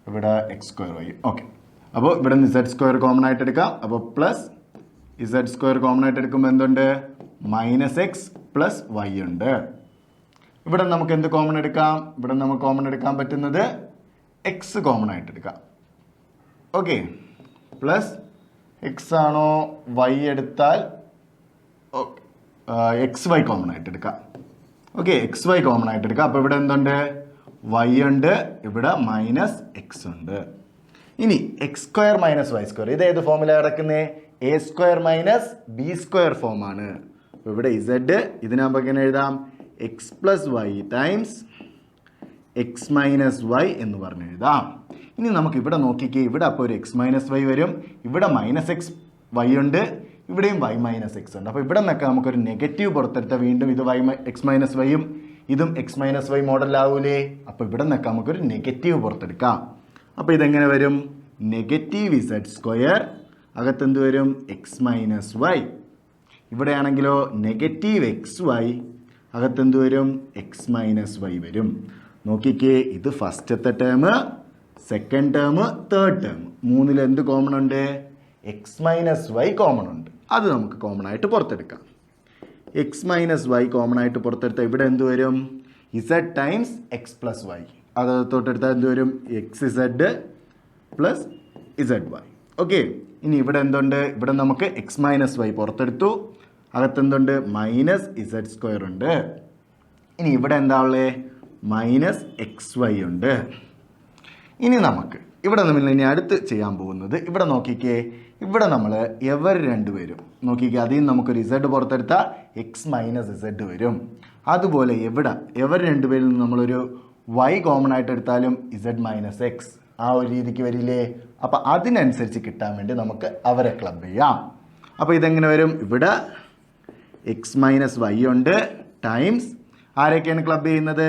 ഇവിടെ X²Y. ഓക്കെ, അപ്പോൾ ഇവിടെ നിന്ന് Z² കോമൺ ആയിട്ട് എടുക്കാം. അപ്പോൾ പ്ലസ് ഇസഡ് സ്ക്വയർ കോമൺ ആയിട്ട് എടുക്കുമ്പോൾ എന്തുണ്ട്? മൈനസ് എക്സ് പ്ലസ് വൈ ഉണ്ട്. ഇവിടെ നമുക്ക് എന്ത് കോമൺ എടുക്കാം? ഇവിടെ നമുക്ക് കോമൺ എടുക്കാൻ പറ്റുന്നത് എക്സ് കോമൺ ആയിട്ട് എടുക്കാം. ഓക്കെ, പ്ലസ് എക്സ് ആണോ വൈ എടുത്താൽ ഓക്കെ എക്സ് വൈ കോമൺ ആയിട്ട് എടുക്കാം. ഓക്കെ, എക്സ് വൈ കോമൺ ആയിട്ട് എടുക്കാം. അപ്പോൾ ഇവിടെ എന്തുണ്ട്? വൈ ഉണ്ട്, ഇവിടെ മൈനസ് എക്സ് ഉണ്ട്. ഇനി x square minus y square ഇത് ഏത് ഫോമിലാണ് കിടക്കുന്നത്? A square minus b square ഫോമാണ്. അപ്പോൾ ഇവിടെ ഇസഡ് ഇതിനാകുമ്പോൾ എങ്ങനെ എഴുതാം? X plus y times x minus y എന്ന് പറഞ്ഞ് എഴുതാം. ഇനി നമുക്ക് ഇവിടെ നോക്കിക്കേ, ഇവിടെ അപ്പോൾ ഒരു എക്സ് മൈനസ് വൈ വരും, ഇവിടെ മൈനസ് എക്സ് വൈ ഉണ്ട്, ഇവിടെയും വൈ മൈനസ് എക്സ് ഉണ്ട്. അപ്പോൾ ഇവിടെ നിന്നൊക്കെ നമുക്കൊരു നെഗറ്റീവ് പുറത്തെടുത്താൽ വീണ്ടും ഇത് എക്സ് മൈനസ് വൈയും ഇതും എക്സ് മൈനസ് വൈ മോഡലാവൂലേ? അപ്പോൾ ഇവിടെ നിന്നൊക്കെ നമുക്കൊരു നെഗറ്റീവ് പുറത്തെടുക്കാം. അപ്പോൾ ഇതെങ്ങനെ വരും? നെഗറ്റീവ് ഇസഡ് സ്ക്വയർ അകത്തെന്ത് വരും? X minus y. ഇവിടെയാണെങ്കിലോ നെഗറ്റീവ് എക്സ് വൈ അകത്തെന്ത് വരും? എക്സ് മൈനസ് വൈ വരും. നോക്കിക്കേ, ഇത് ഫസ്റ്റത്തെ term, second term, third term, മൂന്നിൽ എന്ത് കോമൺ ഉണ്ട്? എക്സ് മൈനസ് വൈ കോമൺ ഉണ്ട്. അത് നമുക്ക് കോമൺ ആയിട്ട് പുറത്തെടുക്കാം. എക്സ് മൈനസ് വൈ കോമൺ ആയിട്ട് പുറത്തെടുത്താൽ ഇവിടെ എന്ത് വരും? Z times X plus Y. അത് തൊട്ടെടുത്താൽ എന്ത് വരും? X Z plus Z Y. Okay, ഇനി ഇവിടെ എന്തുണ്ട്? ഇവിടെ നമുക്ക് എക്സ് മൈനസ് വൈ പുറത്തെടുത്തു, അകത്തെന്തുണ്ട്? മൈനസ് ഇസഡ് സ്ക്വയർ ഉണ്ട്. ഇനി ഇവിടെ എന്താ ഉള്ളത്? മൈനസ് എക്സ് വൈ ഉണ്ട്. ഇനി നമുക്ക് ഇവിടെ നമ്മൾ ഇനി അടുത്ത് ചെയ്യാൻ പോകുന്നത്, ഇവിടെ നോക്കിക്കേ, ഇവിടെ നമ്മൾ എവർ രണ്ടുപേരും നോക്കിക്കേ, അതിൽ നിന്ന് നമുക്കൊരു ഇസഡ് പുറത്തെടുത്താൽ എക്സ് മൈനസ് ഇസഡ് വരും. അതുപോലെ എവർ രണ്ടുപേരിൽ നിന്ന് നമ്മളൊരു വൈ കോമൺ ആയിട്ട് എടുത്താലും ഇസഡ് മൈനസ് എക്സ് ആ ഒരു രീതിക്ക് വരില്ലേ? അപ്പം അതിനനുസരിച്ച് കിട്ടാൻ വേണ്ടി നമുക്ക് അവരെ ക്ലബ് ചെയ്യാം. അപ്പോൾ ഇതെങ്ങനെ വരും? ഇവിടെ എക്സ് മൈനസ് വൈ ഉണ്ട് ടൈംസ് ആരൊക്കെയാണ് ക്ലബ് ചെയ്യുന്നത്?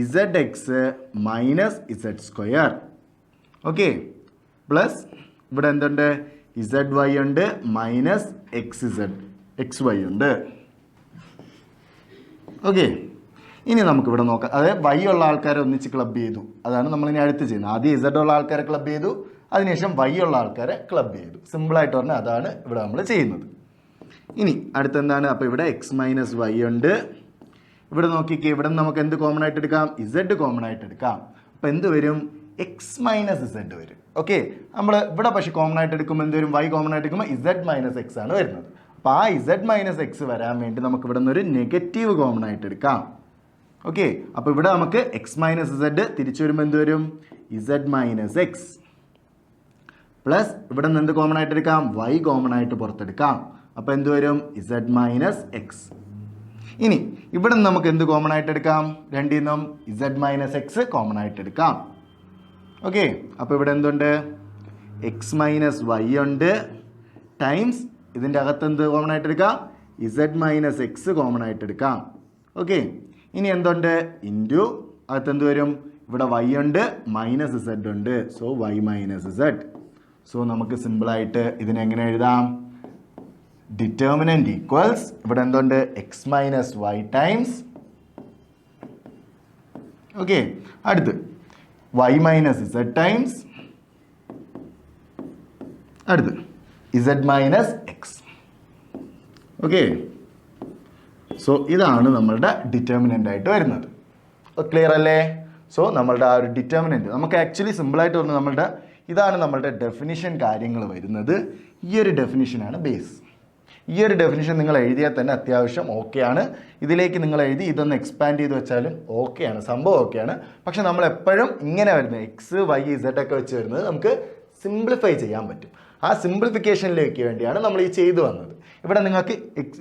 Z X minus Z square. Okay, plus ഇവിടെ എന്തുണ്ട്? ഇസഡ് വൈ ഉണ്ട് മൈനസ് എക്സ് വൈ ഉണ്ട്. ഓക്കെ, ഇനി നമുക്കിവിടെ നോക്കാം. അതായത് വൈ ഉള്ള ആൾക്കാരെ ഒന്നിച്ച് ക്ലബ് ചെയ്തു, അതാണ് നമ്മളിനി അടുത്ത് ചെയ്യുന്നത്. ആദ്യം ഇസഡ് ഉള്ള ആൾക്കാരെ ക്ലബ് ചെയ്തു, അതിനുശേഷം വൈ ഉള്ള ആൾക്കാരെ ക്ലബ് ചെയ്തു. സിമ്പിളായിട്ട് പറഞ്ഞാൽ അതാണ് ഇവിടെ നമ്മൾ ചെയ്യുന്നത്. ഇനി അടുത്തെന്താണ്? അപ്പോൾ ഇവിടെ എക്സ് മൈനസ് വൈ ഉണ്ട്. ഇവിടെ നോക്കിക്കേ, ഇവിടെ നമുക്ക് എന്ത് കോമൺ ആയിട്ട് എടുക്കാം? ഇസഡ് കോമൺ ആയിട്ട് എടുക്കാം. അപ്പോൾ എന്ത് വരും? എക്സ് മൈനസ് ഇസഡ് വരും. ഓക്കെ, നമ്മൾ ഇവിടെ പക്ഷേ കോമൺ ആയിട്ട് എടുക്കുമ്പോൾ എന്ത് വരും? വൈ കോമൺ ആയിട്ട് എടുക്കുമ്പോൾ ഇസഡ് മൈനസ് എക്സ് ആണ് വരുന്നത്. അപ്പോൾ ആ ഇസഡ് മൈനസ് എക്സ് വരാൻ വേണ്ടി നമുക്ക് ഇവിടെ നിന്നൊരു നെഗറ്റീവ് കോമൺ ആയിട്ട് എടുക്കാം. ഓക്കെ, അപ്പോൾ ഇവിടെ നമുക്ക് എക്സ് മൈനസ് ഇസഡ് തിരിച്ചു വരുമ്പോൾ എന്ത് വരും? ഇസഡ് മൈനസ് എക്സ് പ്ലസ് ഇവിടെ നിന്ന് എന്ത് കോമൺ ആയിട്ട് എടുക്കാം? വൈ കോമൺ ആയിട്ട് പുറത്തെടുക്കാം. അപ്പോൾ എന്ത് വരും? Z minus X. ഇനി ഇവിടെ നിന്ന് നമുക്ക് എന്ത് കോമൺ ആയിട്ട് എടുക്കാം? രണ്ടിൽ നിന്നും ഇസഡ് മൈനസ് എക്സ് കോമൺ ആയിട്ട് എടുക്കാം. ഓക്കെ, അപ്പോൾ ഇവിടെ എന്തുണ്ട്? എക്സ് മൈനസ് വൈ ഉണ്ട് ടൈംസ് ഇതിൻ്റെ അകത്ത് എന്ത് കോമൺ ആയിട്ട് എടുക്കാം? ഇസഡ് മൈനസ് എക്സ് കോമൺ ആയിട്ട് എടുക്കാം. ഓക്കെ, ഇനി എന്തുണ്ട്? ഇൻറ്റു അകത്ത് എന്ത് വരും? ഇവിടെ വൈ ഉണ്ട് മൈനസ് ഇസഡ് ഉണ്ട്, so Y minus Z. So നമുക്ക് സിമ്പിളായിട്ട് ഇതിനെങ്ങനെ എഴുതാം? ഡിറ്റർമിനന്റ് ഈക്വൽസ് ഇവിടെ എന്തുണ്ട്? X minus Y times okay, അടുത്ത് വൈ മൈനസ് ഇസഡ് ടൈംസ് അടുത്ത് Z minus X. Okay, so ഇതാണ് നമ്മളുടെ ഡിറ്റർമിനൻ്റ് ആയിട്ട് വരുന്നത്. ക്ലിയർ അല്ലേ? സോ നമ്മളുടെ ആ ഒരു ഡിറ്റർമിനൻ്റ് നമുക്ക് ആക്ച്വലി സിമ്പിളായിട്ട് പറഞ്ഞാൽ ഇതാണ് നമ്മളുടെ ഡെഫിനിഷൻ കാര്യങ്ങൾ വരുന്നത്. ഈ ഒരു ഡെഫിനിഷനാണ് ബേസ്. ഈ ഒരു ഡെഫിനിഷൻ നിങ്ങൾ എഴുതിയാൽ തന്നെ അത്യാവശ്യം ഓക്കെയാണ്. ഇതിലേക്ക് നിങ്ങൾ എഴുതി ഇതൊന്ന് എക്സ്പാൻഡ് ചെയ്ത് വെച്ചാലും ഓക്കെയാണ്, സംഭവം ഓക്കെയാണ്. പക്ഷെ നമ്മൾ എപ്പോഴും ഇങ്ങനെ വരുന്നത് എക്സ് വൈ ഇസഡ് ഒക്കെ വെച്ച് വരുന്നത് നമുക്ക് സിംപ്ലിഫൈ ചെയ്യാൻ പറ്റും. ആ സിംപ്ലിഫിക്കേഷനിലേക്ക് വേണ്ടിയാണ് നമ്മൾ ഈ ചെയ്തു വന്നത്. ഇവിടെ നിങ്ങൾക്ക്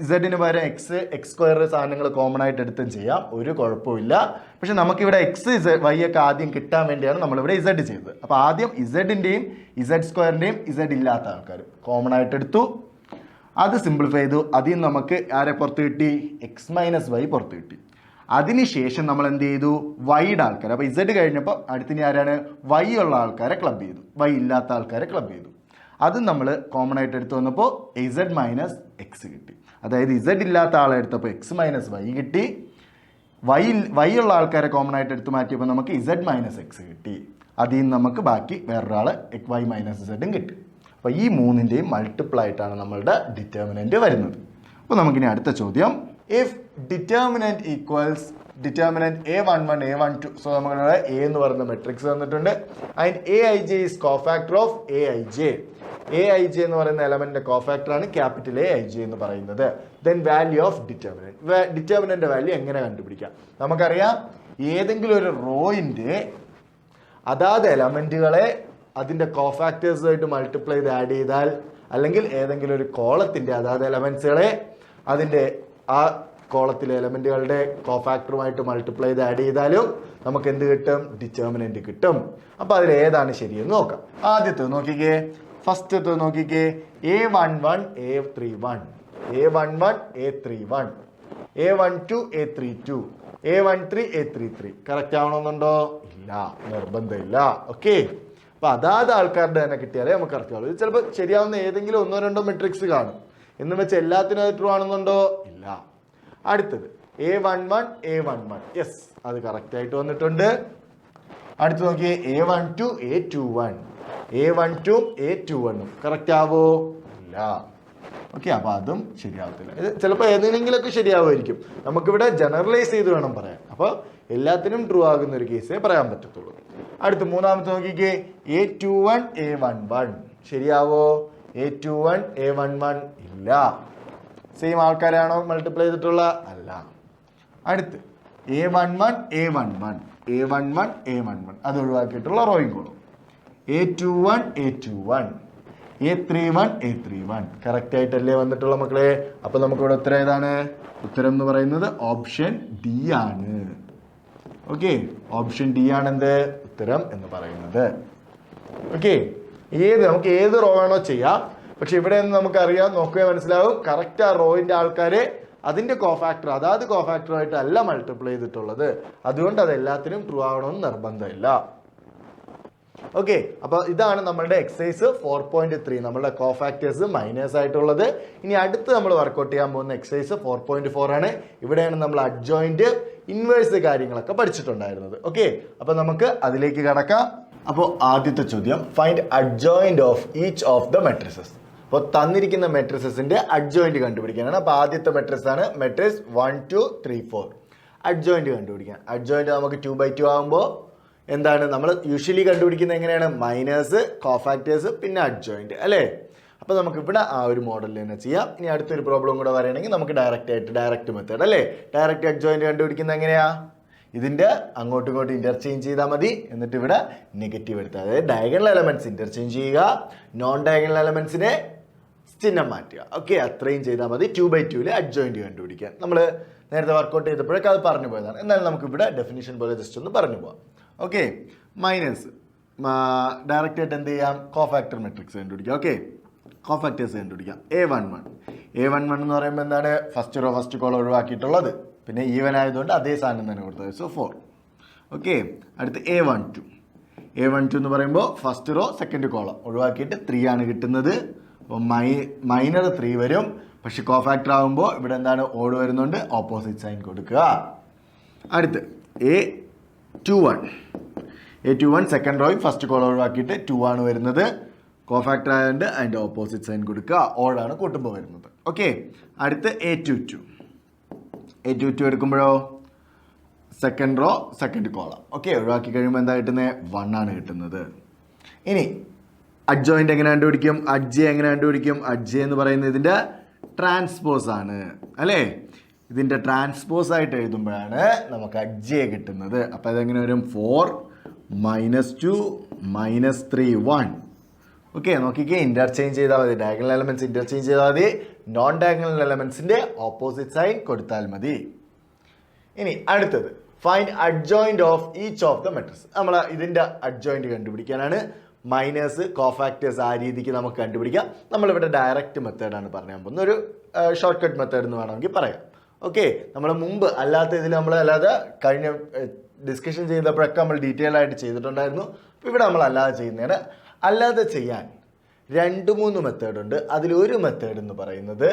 ഇസഡിന് പകരം എക്സ് സ്ക്വയർ സാധനങ്ങൾ കോമൺ ആയിട്ട് എടുത്തും ചെയ്യാം, ഒരു കുഴപ്പമില്ല. പക്ഷെ നമുക്കിവിടെ എക്സ് വൈ ഒക്കെ ആദ്യം കിട്ടാൻ വേണ്ടിയാണ് നമ്മളിവിടെ ഇസഡ് ചെയ്തത്. അപ്പോൾ ആദ്യം ഇസഡിൻ്റെയും ഇസഡ് സ്ക്വയറിൻ്റെയും ഇസഡ് ഇല്ലാത്ത ആൾക്കാർ കോമൺ ആയിട്ട് എടുത്തു, അത് സിംപ്ലിഫൈ ചെയ്തു. അതിൽ നമുക്ക് ആരെ പുറത്ത് കിട്ടി? എക്സ് മൈനസ് വൈ പുറത്ത് കിട്ടി. അതിനുശേഷം നമ്മൾ എന്ത് ചെയ്തു? വൈയുടെ ആൾക്കാർ, അപ്പോൾ ഇസഡ് കഴിഞ്ഞപ്പോൾ അടുത്തിനി ആരാണ്? വൈ ഉള്ള ആൾക്കാരെ ക്ലബ് ചെയ്തു, വൈ ഇല്ലാത്ത ആൾക്കാരെ ക്ലബ് ചെയ്തു. അത് നമ്മൾ കോമൺ ആയിട്ട് എടുത്തു വന്നപ്പോൾ ഇസഡ് മൈനസ് എക്സ് കിട്ടി. അതായത് ഇസഡ് ഇല്ലാത്ത ആളെ എടുത്തപ്പോൾ എക്സ് മൈനസ് വൈ കിട്ടി. വൈ ഉള്ള ആൾക്കാരെ കോമൺ ആയിട്ട് എടുത്ത് മാറ്റിയപ്പോൾ നമുക്ക് ഇസഡ് മൈനസ് എക്സ് കിട്ടി. അതിൽ നിന്ന് നമുക്ക് ബാക്കി വേറൊരാൾ വൈ മൈനസ് ഇസഡും കിട്ടി. അപ്പോൾ ഈ മൂന്നിൻ്റെയും മൾട്ടിപ്പിൾ ആയിട്ടാണ് നമ്മളുടെ ഡിറ്റർമിനൻറ്റ് വരുന്നത്. അപ്പോൾ നമുക്കിനി അടുത്ത ചോദ്യം, if determinant equals determinant A11 A12, so നമ്മളുടെ എ എന്ന് പറയുന്ന മെട്രിക്സ് തന്നിട്ടുണ്ട്. And Aij is cofactor of Aij. Aij എന്ന് പറയുന്ന എലമെന്റിന്റെ കോഫാക്ടറാണ് ക്യാപിറ്റൽ Aij എന്ന് പറയുന്നത്. Then value of determinant. Determinant value എങ്ങനെ കണ്ടുപിടിക്കാം? നമുക്കറിയാം, ഏതെങ്കിലും ഒരു റോയിന്റെ അതാത് എലമെന്റുകളെ അതിന്റെ കോഫാക്ടേഴ്സുമായിട്ട് മൾട്ടിപ്ലൈ ചെയ്ത് ആഡ് ചെയ്താൽ, അല്ലെങ്കിൽ ഏതെങ്കിലും ഒരു കോളത്തിന്റെ അതാത് എലമെന്റ്സുകളെ അതിന്റെ ആ കോളത്തിലെ എലമെന്റുകളുടെ കോഫാക്ടറുമായിട്ട് മൾട്ടിപ്ലൈ ചെയ്ത് ആഡ് ചെയ്താലും നമുക്ക് എന്ത് കിട്ടും? ഡിറ്റർമിനന്റ് കിട്ടും. അപ്പൊ അതിൽ ഏതാണ് ശരിയെന്ന് നോക്കാം. ആദ്യത്തെ നോക്കിക്കേ, ഫസ്റ്റത്തെ നോക്കിക്കേ, A11 A31, A11 A31, A12 A32, A13 A33. Correct ആവണമെന്നുണ്ടോ? ഇല്ല, നിർബന്ധമില്ല. ഓക്കെ, അപ്പൊ അതാത് ആൾക്കാരുടെ തന്നെ കിട്ടിയാലേ നമുക്ക് കറക്റ്റ് ആവുള്ളൂ. ഇത് ചിലപ്പോൾ ശരിയാവുന്ന ഏതെങ്കിലും ഒന്നോ രണ്ടോ മെട്രിക്സ് കാണും. എന്ന് വെച്ച് എല്ലാത്തിനും അത് ട്രൂ ആണെന്നുണ്ടോ? ഇല്ല. അടുത്തത് A11 A11, യെസ്, അത് കറക്റ്റ് ആയിട്ട് വന്നിട്ടുണ്ട്. അടുത്ത് നോക്കിയേ, A12 A21, A12 A21 correct ആവോ? ഇല്ല. ഓക്കെ, അപ്പൊ അതും ശരിയാവത്തില്ല. ഇത് ചിലപ്പോൾ ഏതെങ്കിലുമൊക്കെ ശരിയാവുമായിരിക്കും. നമുക്കിവിടെ ജനറലൈസ് ചെയ്ത് വേണം പറയാൻ. അപ്പോൾ എല്ലാത്തിനും ട്രൂ ആകുന്ന ഒരു കേസേ പറയാൻ പറ്റത്തുള്ളൂ. അടുത്ത് മൂന്നാമത്തെ നോക്കിക്കേ, A21 A11 ശരിയാവോ? A21 A11 ഇല്ല. സെയിം ആൾക്കാരാണോ മൾട്ടിപ്ലൈ ചെയ്തിട്ടുള്ള? അല്ല. അടുത്ത് A11 A11, A11 A11 അത് ഒഴിവാക്കിയിട്ടുള്ള Roing column. A21 A21, A31 A31 correct ആയിട്ടല്ലേ വന്നിട്ടുള്ള മക്കളെ? അപ്പൊ നമുക്കിവിടെ ഉത്തരം ഏതാണ്? ഉത്തരം എന്ന് പറയുന്നത് ഓപ്ഷൻ ഡി ആണ്. ഓക്കെ, ഓപ്ഷൻ ഡി ആണ് എന്ത് ഉത്തരം എന്ന് പറയുന്നത്. ഓക്കെ, നമുക്ക് ഏത് റോ ആണോ ചെയ്യാം. പക്ഷെ ഇവിടെ നിന്ന് നമുക്കറിയാം, നോക്കുകയോ മനസ്സിലാവും, കറക്റ്റ് ആ റോയിന്റെ ആൾക്കാരെ അതിന്റെ കോഫാക്ടർ അതാത് കോഫാക്ടറുമായിട്ട് അല്ല മൾട്ടിപ്ലൈ ചെയ്തിട്ടുള്ളത്. അതുകൊണ്ട് അത് എല്ലാത്തിനും ട്രൂ ആവണമെന്ന് നിർബന്ധമില്ല. ഓക്കെ, അപ്പൊ ഇതാണ് നമ്മളുടെ എക്സസൈസ് 4.3, നമ്മളുടെ കോഫാക്ടേഴ്സ് മൈനസ് ആയിട്ടുള്ളത്. ഇനി അടുത്ത് നമ്മൾ വർക്ക്ഔട്ട് ചെയ്യാൻ പോകുന്ന എക്സസൈസ് 4.4 ആണ്. ഇവിടെയാണ് നമ്മൾ അഡ്ജോയിന്റ്, ഇൻവേഴ്സ് കാര്യങ്ങളൊക്കെ പഠിച്ചിട്ടുണ്ടായിരുന്നത്. ഓക്കെ, അപ്പൊ നമുക്ക് അതിലേക്ക് കടക്കാം. അപ്പോൾ ആദ്യത്തെ ചോദ്യം, find adjoint of each of the matrices. അപ്പോൾ തന്നിരിക്കുന്ന മെട്രിസസിന്റെ അഡ്ജോയിന്റ് കണ്ടുപിടിക്കാനാണ്. അപ്പോൾ ആദ്യത്തെ മെട്രിക്സ് ആണ് മെട്രിക്സ് 1 2 3 4. അഡ്ജോയിന്റ് കണ്ടുപിടിക്കാൻ. അഡ്ജോയിന്റ് നമുക്ക് 2/2 ആകുമ്പോൾ എന്താണ് നമ്മൾ യൂഷ്വലി കണ്ടുപിടിക്കുന്നത്? എങ്ങനെയാണ്? മൈനസ്, കോഫാക്ടേഴ്സ്, പിന്നെ അഡ്ജോയിന്റ് അല്ലേ? അപ്പോൾ നമുക്ക് ഇവിടെ ആ ഒരു മോഡലിൽ തന്നെ ചെയ്യാം. ഇനി അടുത്തൊരു പ്രോബ്ലം കൂടെ വരികയാണെങ്കിൽ നമുക്ക് ഡയറക്റ്റ് മെത്തേഡ് അല്ലേ? ഡയറക്റ്റ് അഡ്ജോയിന്റ് കണ്ടുപിടിക്കുന്നത് എങ്ങനെയാ? ഇതിന്റെ അങ്ങോട്ടും ഇങ്ങോട്ടും ഇന്റർചേഞ്ച് ചെയ്താൽ മതി. എന്നിട്ട് ഇവിടെ നെഗറ്റീവ് എടുത്താൽ, അതായത് ഡയഗണൽ എലമെന്റ്സ് ഇന്റർചേഞ്ച് ചെയ്യുക, നോൺ ഡയഗണൽ എലമെന്റ്സിനെ ചിഹ്നം മാറ്റുക. ഓക്കെ, അത്രയും ചെയ്താൽ മതി 2/2 അഡ്ജോയിന്റ് കണ്ടുപിടിക്കാൻ. നമ്മൾ നേരത്തെ വർക്കൗട്ട് ചെയ്തപ്പോഴൊക്കെ അത് പറഞ്ഞു പോയതാണ്. എന്നാലും നമുക്ക് ഇവിടെ ഡെഫിനിഷൻ പോലെ ജസ്റ്റ് ഒന്ന് പറഞ്ഞു പോവാം. ഓക്കെ, മൈനസ് ഡയറക്റ്റ് ആയിട്ട് എന്ത് ചെയ്യാം? കോഫാക്ടർ മെട്രിക്സ് കണ്ടുപിടിക്കാം. ഓക്കെ, കോഫാക്ടേഴ്സ് കണ്ടുപിടിക്കാം. A11 എന്ന് പറയുമ്പോൾ എന്താണ്? ഫസ്റ്റ് റോ ഫസ്റ്റ് കോളം ഒഴിവാക്കിയിട്ടുള്ളത്. പിന്നെ ഈവൻ ആയതുകൊണ്ട് അതേ സാധനം തന്നെ കൊടുത്തത്. സോ 4. ഓക്കെ, അടുത്ത് A12 എന്ന് പറയുമ്പോൾ ഫസ്റ്റ് റോ സെക്കൻഡ് കോളം ഒഴിവാക്കിയിട്ട് 3 ആണ് കിട്ടുന്നത്. അപ്പോൾ മൈനർ 3 വരും. പക്ഷെ കോഫാക്ടർ ആകുമ്പോൾ ഇവിടെ എന്താണ്? ഓഡ് വരുന്നുണ്ട്, ഓപ്പോസിറ്റ് സൈൻ കൊടുക്കുക. അടുത്ത് A21 സെക്കൻഡ് റോയും ഫസ്റ്റ് കോളം ഒഴിവാക്കിയിട്ട് 2 ആണ് വരുന്നത്. കോഫാക്ടർ ആയതുകൊണ്ട് അതിൻ്റെ ഓപ്പോസിറ്റ് സൈൻ കൊടുക്കുക. ഓടാണ് കൂട്ടുമ്പോൾ വരുന്നത്. ഓക്കെ, അടുത്ത് A22 എടുക്കുമ്പോഴോ second row second column. Okay, ഒഴിവാക്കി കഴിയുമ്പോൾ എന്താ കിട്ടുന്നത്? 1 ആണ് കിട്ടുന്നത്. ഇനി അഡ്ജോയിന്റ് എങ്ങനെ കണ്ടുപിടിക്കും? അഡ്ജെ എങ്ങനെ കണ്ടുപിടിക്കും? അഡ്ജെ എന്ന് പറയുന്നത് ഇതിൻ്റെ ട്രാൻസ്പോസ് ആണ് അല്ലേ? ഇതിൻ്റെ ട്രാൻസ്പോസ് ആയിട്ട് എഴുതുമ്പോഴാണ് നമുക്ക് അഡ്ജെ കിട്ടുന്നത്. അപ്പോൾ അതെങ്ങനെ വരും? 4 -2 -3 1. ഓക്കെ, നോക്കിക്കേ, ഇന്റർചേഞ്ച് ചെയ്താൽ മതി. ഡയഗണൽ എലമെന്റ്സ് ഇന്റർചേഞ്ച് ചെയ്താൽ മതി. നോൺ ഡയഗണൽ എലമെന്റ്സിന്റെ ഓപ്പോസിറ്റ് സൈൻ കൊടുത്താൽ മതി. ഇനി അടുത്തത്, find adjoint of each of the matrix. നമ്മൾ ഇതിന്റെ അഡ്ജോയിന്റ് കണ്ടുപിടിക്കാനാണ്. മൈനസ്, കോഫാക്ടേഴ്സ് ആ രീതിക്ക് നമുക്ക് കണ്ടുപിടിക്കാം. നമ്മളിവിടെ ഡയറക്റ്റ് മെത്തേഡാണ് പറയാൻ പോകുന്നത്. ഒരു ഷോർട്ട് കട്ട് മെത്തേഡ് എന്ന് വേണമെങ്കിൽ പറയാം. ഓക്കെ, നമ്മൾ മുമ്പ് അല്ലാത്ത ഇതിൽ നമ്മൾ അല്ലാതെ കഴിഞ്ഞ ഡിസ്കഷൻ ചെയ്തപ്പോഴൊക്കെ നമ്മൾ ഡീറ്റെയിൽ ആയിട്ട് ചെയ്തിട്ടുണ്ടായിരുന്നു. അപ്പോൾ ഇവിടെ നമ്മൾ അല്ലാതെ ചെയ്യുന്നതാണ്. അല്ലാതെ ചെയ്യാൻ 2-3 മെത്തേഡ് ഉണ്ട്. അതിലൊരു മെത്തേഡ് എന്ന് പറയുന്നത്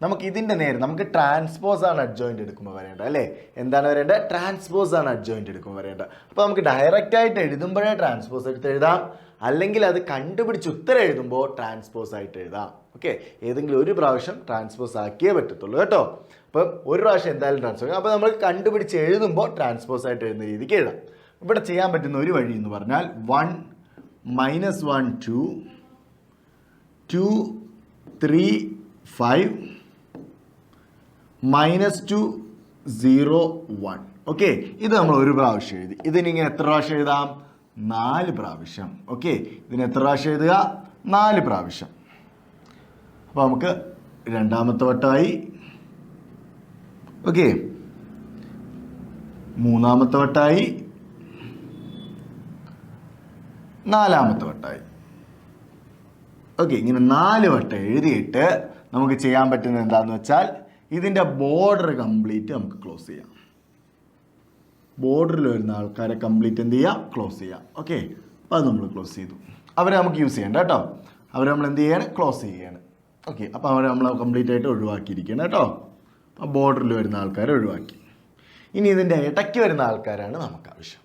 നമുക്ക് ഇതിൻ്റെ നേരെ നമുക്ക് ട്രാൻസ്പോസ് ആണ് അഡ്ജോയിൻ്റ് എടുക്കുമ്പോൾ വരേണ്ടത് അല്ലേ? എന്താണ് വരേണ്ടത്? ട്രാൻസ്പോസ് ആണ് അഡ്ജോയിൻ്റ് എടുക്കുമ്പോൾ വരേണ്ടത്. അപ്പോൾ നമുക്ക് ഡയറക്റ്റ് ആയിട്ട് എഴുതുമ്പോഴേ ട്രാൻസ്പോസ് എടുത്ത് എഴുതാം, അല്ലെങ്കിൽ അത് കണ്ടുപിടിച്ച് ഉത്തരം എഴുതുമ്പോൾ ട്രാൻസ്പോസ് ആയിട്ട് എഴുതാം. ഓക്കെ, ഏതെങ്കിലും ഒരു പ്രാവശ്യം ട്രാൻസ്പോസ് ആക്കിയേ പറ്റത്തുള്ളൂ കേട്ടോ. അപ്പം ഒരു പ്രാവശ്യം എന്തായാലും ട്രാൻസ്പോസ്. അപ്പോൾ നമ്മൾ കണ്ടുപിടിച്ച് എഴുതുമ്പോൾ ട്രാൻസ്പോസ് ആയിട്ട് എഴുതുന്ന രീതിക്ക് എഴുതാം. ഇവിടെ ചെയ്യാൻ പറ്റുന്ന ഒരു വഴി എന്ന് പറഞ്ഞാൽ 1 - 1 2 2 3 5 -2 0 1. ഓക്കെ, ഇത് നമ്മൾ ഒരു പ്രാവശ്യം എഴുതി. ഇതിനിങ്ങനെ എത്ര പ്രാവശ്യം എഴുതാം? 4 പ്രാവശ്യം. ഓക്കെ, ഇതിന് എത്ര പ്രാവശ്യം എഴുതുക? 4 പ്രാവശ്യം. അപ്പോൾ നമുക്ക് രണ്ടാമത്തെ വട്ടമായി. ഓക്കെ, മൂന്നാമത്തെ വട്ടമായി, നാലാമത്തെ വട്ടമായി. ഓക്കെ, ഇങ്ങനെ 4 വട്ടം എഴുതിയിട്ട് നമുക്ക് ചെയ്യാൻ പറ്റുന്നത് എന്താണെന്ന് വെച്ചാൽ ഇതിൻ്റെ ബോർഡർ കംപ്ലീറ്റ് നമുക്ക് ക്ലോസ് ചെയ്യാം. ബോർഡറിൽ വരുന്ന ആൾക്കാരെ കംപ്ലീറ്റ് എന്ത് ചെയ്യാം? ക്ലോസ് ചെയ്യാം. ഓക്കെ, അപ്പോൾ അത് നമ്മൾ ക്ലോസ് ചെയ്തു. അവരെ നമുക്ക് യൂസ് ചെയ്യണ്ട കേട്ടോ. അവരെ നമ്മൾ എന്ത് ചെയ്യാണ്? ക്ലോസ് ചെയ്യുകയാണ്. ഓക്കെ, അപ്പോൾ അവരെ നമ്മൾ കംപ്ലീറ്റ് ആയിട്ട് ഒഴിവാക്കിയിരിക്കണം കേട്ടോ. അപ്പോൾ ബോർഡറിൽ വരുന്ന ആൾക്കാരെ ഒഴിവാക്കി. ഇനി ഇതിൻ്റെ ഇടയ്ക്ക് വരുന്ന ആൾക്കാരാണ് നമുക്ക് ആവശ്യം.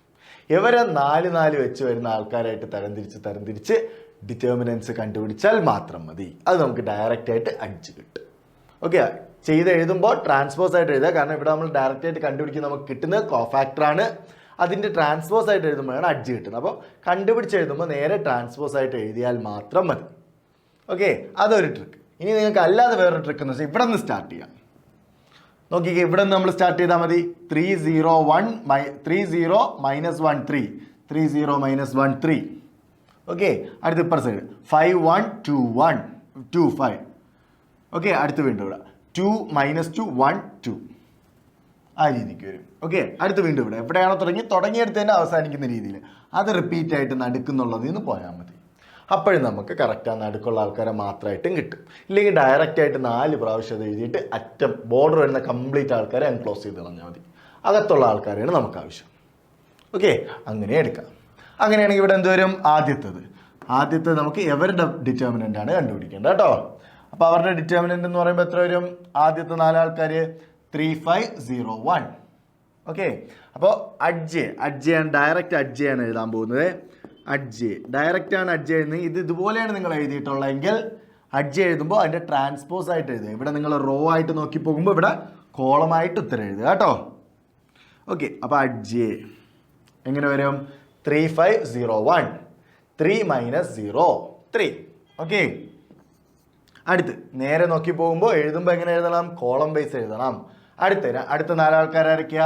ഇവരെ 4 വെച്ച് വരുന്ന ആൾക്കാരായിട്ട് തരംതിരിച്ച് ഡിറ്റർമിനൻസ് കണ്ടുപിടിച്ചാൽ മാത്രം മതി. അത് നമുക്ക് ഡയറക്റ്റ് ആയിട്ട് 5 കിട്ടും. ഓക്കെ, ചെയ്ത് എഴുതുമ്പോൾ ട്രാൻസ്പോസ് ആയിട്ട് എഴുതുക. കാരണം ഇവിടെ നമ്മൾ ഡയറക്റ്റ് ആയിട്ട് കണ്ടുപിടിക്കുന്ന നമുക്ക് കിട്ടുന്നത് കോഫാക്ടറാണ്. അതിൻ്റെ ട്രാൻസ്പോസ് ആയിട്ട് എഴുതുമ്പോഴാണ് 5 കിട്ടുന്നത്. അപ്പോൾ കണ്ടുപിടിച്ച് എഴുതുമ്പോൾ നേരെ ട്രാൻസ്പോസ് ആയിട്ട് എഴുതിയാൽ മാത്രം മതി. ഓക്കെ, അതൊരു ട്രിക്ക്. ഇനി നിങ്ങൾക്ക് അല്ലാതെ വേറൊരു ട്രിക്ക് എന്ന് വെച്ചാൽ ഇവിടെ നിന്ന് സ്റ്റാർട്ട് ചെയ്യാം. നോക്കിക്കേ, ഇവിടെ നിന്ന് നമ്മൾ സ്റ്റാർട്ട് ചെയ്താൽ മതി. 3 0 1 3 0 -1 3 3 0 -1 3. ഓക്കെ, അടുത്ത ഇപ്പർ സൈഡ് 5 1 2 1 2 5. ഓക്കെ, അടുത്ത് വീണ്ടും ഇവിടെ 2 -2 1 2. ആ രീതിക്ക് വരും. ഓക്കെ, അടുത്ത് വീണ്ടും ഇവിടെ എവിടെയാണോ തുടങ്ങിയെടുത്ത് തന്നെ അവസാനിക്കുന്ന രീതിയിൽ അത് റിപ്പീറ്റ് ആയിട്ട് നടുക്കുന്നുള്ളതിൽ നിന്ന് പോയാൽ മതി. അപ്പോഴും നമുക്ക് കറക്റ്റ് ആ നടുക്കുള്ള ആൾക്കാരെ മാത്രമായിട്ടും കിട്ടും. ഇല്ലെങ്കിൽ ഡയറക്റ്റ് ആയിട്ട് 4 പ്രാവശ്യം അത് എഴുതിയിട്ട് അറ്റം ബോർഡർ വരുന്ന കംപ്ലീറ്റ് ആൾക്കാരെ അൺക്ലോസ് ചെയ്ത് കളഞ്ഞാൽ മതി. അകത്തുള്ള ആൾക്കാരെയാണ് നമുക്ക് ആവശ്യം. ഓക്കെ, അങ്ങനെ എടുക്കാം. അങ്ങനെയാണെങ്കിൽ ഇവിടെ എന്ത് വരും? ആദ്യത്തേത് നമുക്ക് എവരുടെ ഡിറ്റർമിനൻ്റ് ആണ് കണ്ടുപിടിക്കേണ്ടത് കേട്ടോ. അപ്പോൾ അവരുടെ ഡിറ്റർമിനൻ്റ് എന്ന് പറയുമ്പോൾ എത്ര വരും? ആദ്യത്തെ 4 ആൾക്കാർ 3 5 0 1. ഓക്കെ, അപ്പോൾ ഡയറക്റ്റ് അഡ്ജയാണ് എഴുതാൻ പോകുന്നത്. ഡയറക്റ്റ് ആണ് അഡ്ജ് എഴുതുന്നത്. ഇത് ഇതുപോലെയാണ് നിങ്ങൾ എഴുതിയിട്ടുള്ളതെങ്കിൽ അഡ്ജ് എഴുതുമ്പോൾ അതിൻ്റെ ട്രാൻസ്പോസ് ആയിട്ട് എഴുതുക. ഇവിടെ നിങ്ങൾ റോ ആയിട്ട് നോക്കി പോകുമ്പോൾ ഇവിടെ കോളമായിട്ട് ഉത്തരം എഴുതുക കേട്ടോ. ഓക്കെ, അപ്പോൾ അഡ്ജ് എങ്ങനെ വരും? 3 5 0 1 3 -0 3. ഓക്കെ, അടുത്ത് നേരെ നോക്കി പോകുമ്പോൾ എഴുതുമ്പോൾ എങ്ങനെ എഴുതണം? കോളം ബേസ് എഴുതണം. അടുത്ത 4 ആൾക്കാരായിരിക്കുക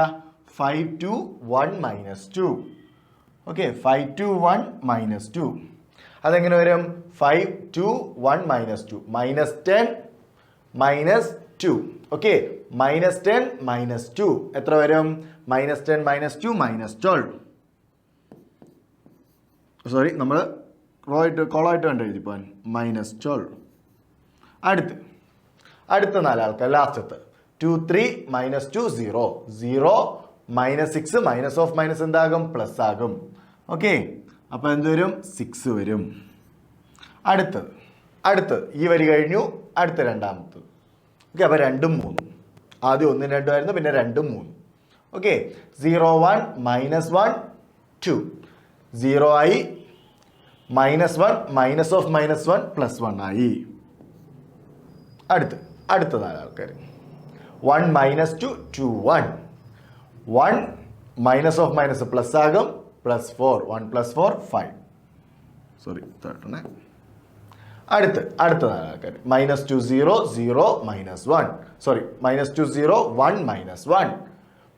5 2 1 -2. ഓക്കെ, 5 2 1 -2. അതെങ്ങനെ വരും? 5 2 1 -2 -10 -2. ഓക്കെ, -10 -2 എത്ര വരും? -10 -2 -12. സോറി, നമ്മൾ കോളായിട്ട് വേണ്ട എഴുതിപ്പോൻ. -12. അടുത്ത 4 ആൾക്കാർ ലാസ്റ്റത്തെ 2 3 -2 0 0 -6 മൈനസ് ഓഫ് മൈനസ് എന്താകും? പ്ലസ് ആകും. ഓക്കെ, അപ്പോൾ എന്ത് വരും? 6 വരും. അടുത്തത് ഈ വരി കഴിഞ്ഞു. അടുത്ത രണ്ടാമത്തത്. ഓക്കെ, അപ്പോൾ 2 3. ആദ്യം 1 2 ആയിരുന്നു, പിന്നെ 2 3. ഓക്കെ, 0 1 -1 2 0 ആയി. -1 മൈനസ് ഓഫ് -1 +1 ആയി. അടുത്ത 4 ആൾക്കാർ 1 -2 2 1 1 മൈനസ് ഓഫ് മൈനസ് പ്ലസ് ആകും +4 1 + 4 5. സോറി, അടുത്ത 4 ആൾക്കാർ -2 0 0 -1. സോറി, -2 0 1 -1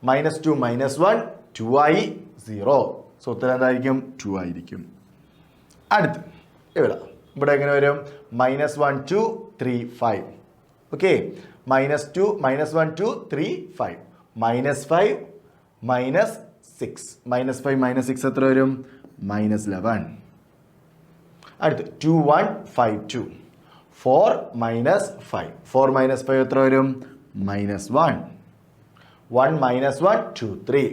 -2 -1 2 ആയി 0. സോ ഉത്തരം എന്തായിരിക്കും? 2 ആയിരിക്കും. ഇവിടെ എങ്ങനെ വരും? -1 2 3 5. ഓക്കെ, -2 -1 2 3 5 -5 -6 -5 -6 എത്ര വരും? -11. അടുത്ത് 2 1 5 2 4 -5 4 -5 എത്ര വരും? -1 1 -1 2 3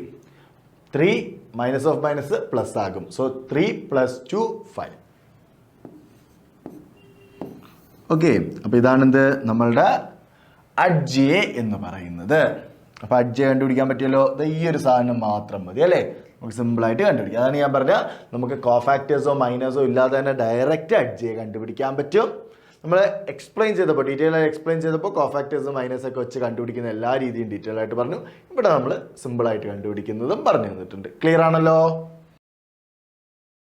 3 മൈനസ് ഓഫ് മൈനസ് പ്ലസ് ആകും. സോ 3 + 2 5. ഓക്കെ, അപ്പോൾ ഇതാണെന്ത്? നമ്മളുടെ അഡ്ജെ എന്ന് പറയുന്നത്. അപ്പോൾ അഡ്ജെ കണ്ടുപിടിക്കാൻ പറ്റുമല്ലോ. ഈ ഒരു സാധനം മാത്രം മതി അല്ലേ, നമുക്ക് സിമ്പിളായിട്ട് കണ്ടുപിടിക്കാം. അതാണ് ഞാൻ പറഞ്ഞ നമുക്ക് കോഫാക്ടേഴ്സോ മൈനസോ ഇല്ലാതെ തന്നെ ഡയറക്റ്റ് അഡ്ജെ കണ്ടുപിടിക്കാൻ പറ്റും. നമ്മൾ എക്സ്പ്ലെയിൻ ചെയ്തപ്പോൾ ഡീറ്റെയിൽ ആയി എക്സ്പ്ലെയിൻ ചെയ്തപ്പോൾ കോഫാക്ടേഴ്സ് മൈനസ് ഒക്കെ വെച്ച് കണ്ടുപിടിക്കുന്ന എല്ലാ രീതിയും ഡീറ്റെയിൽ ആയിട്ട് പറഞ്ഞു. ഇവിടെ നമ്മൾ സിമ്പിളായിട്ട് കണ്ടുപിടിക്കുന്നതും പറഞ്ഞു തന്നിട്ടുണ്ട്. ക്ലിയർ ആണല്ലോ.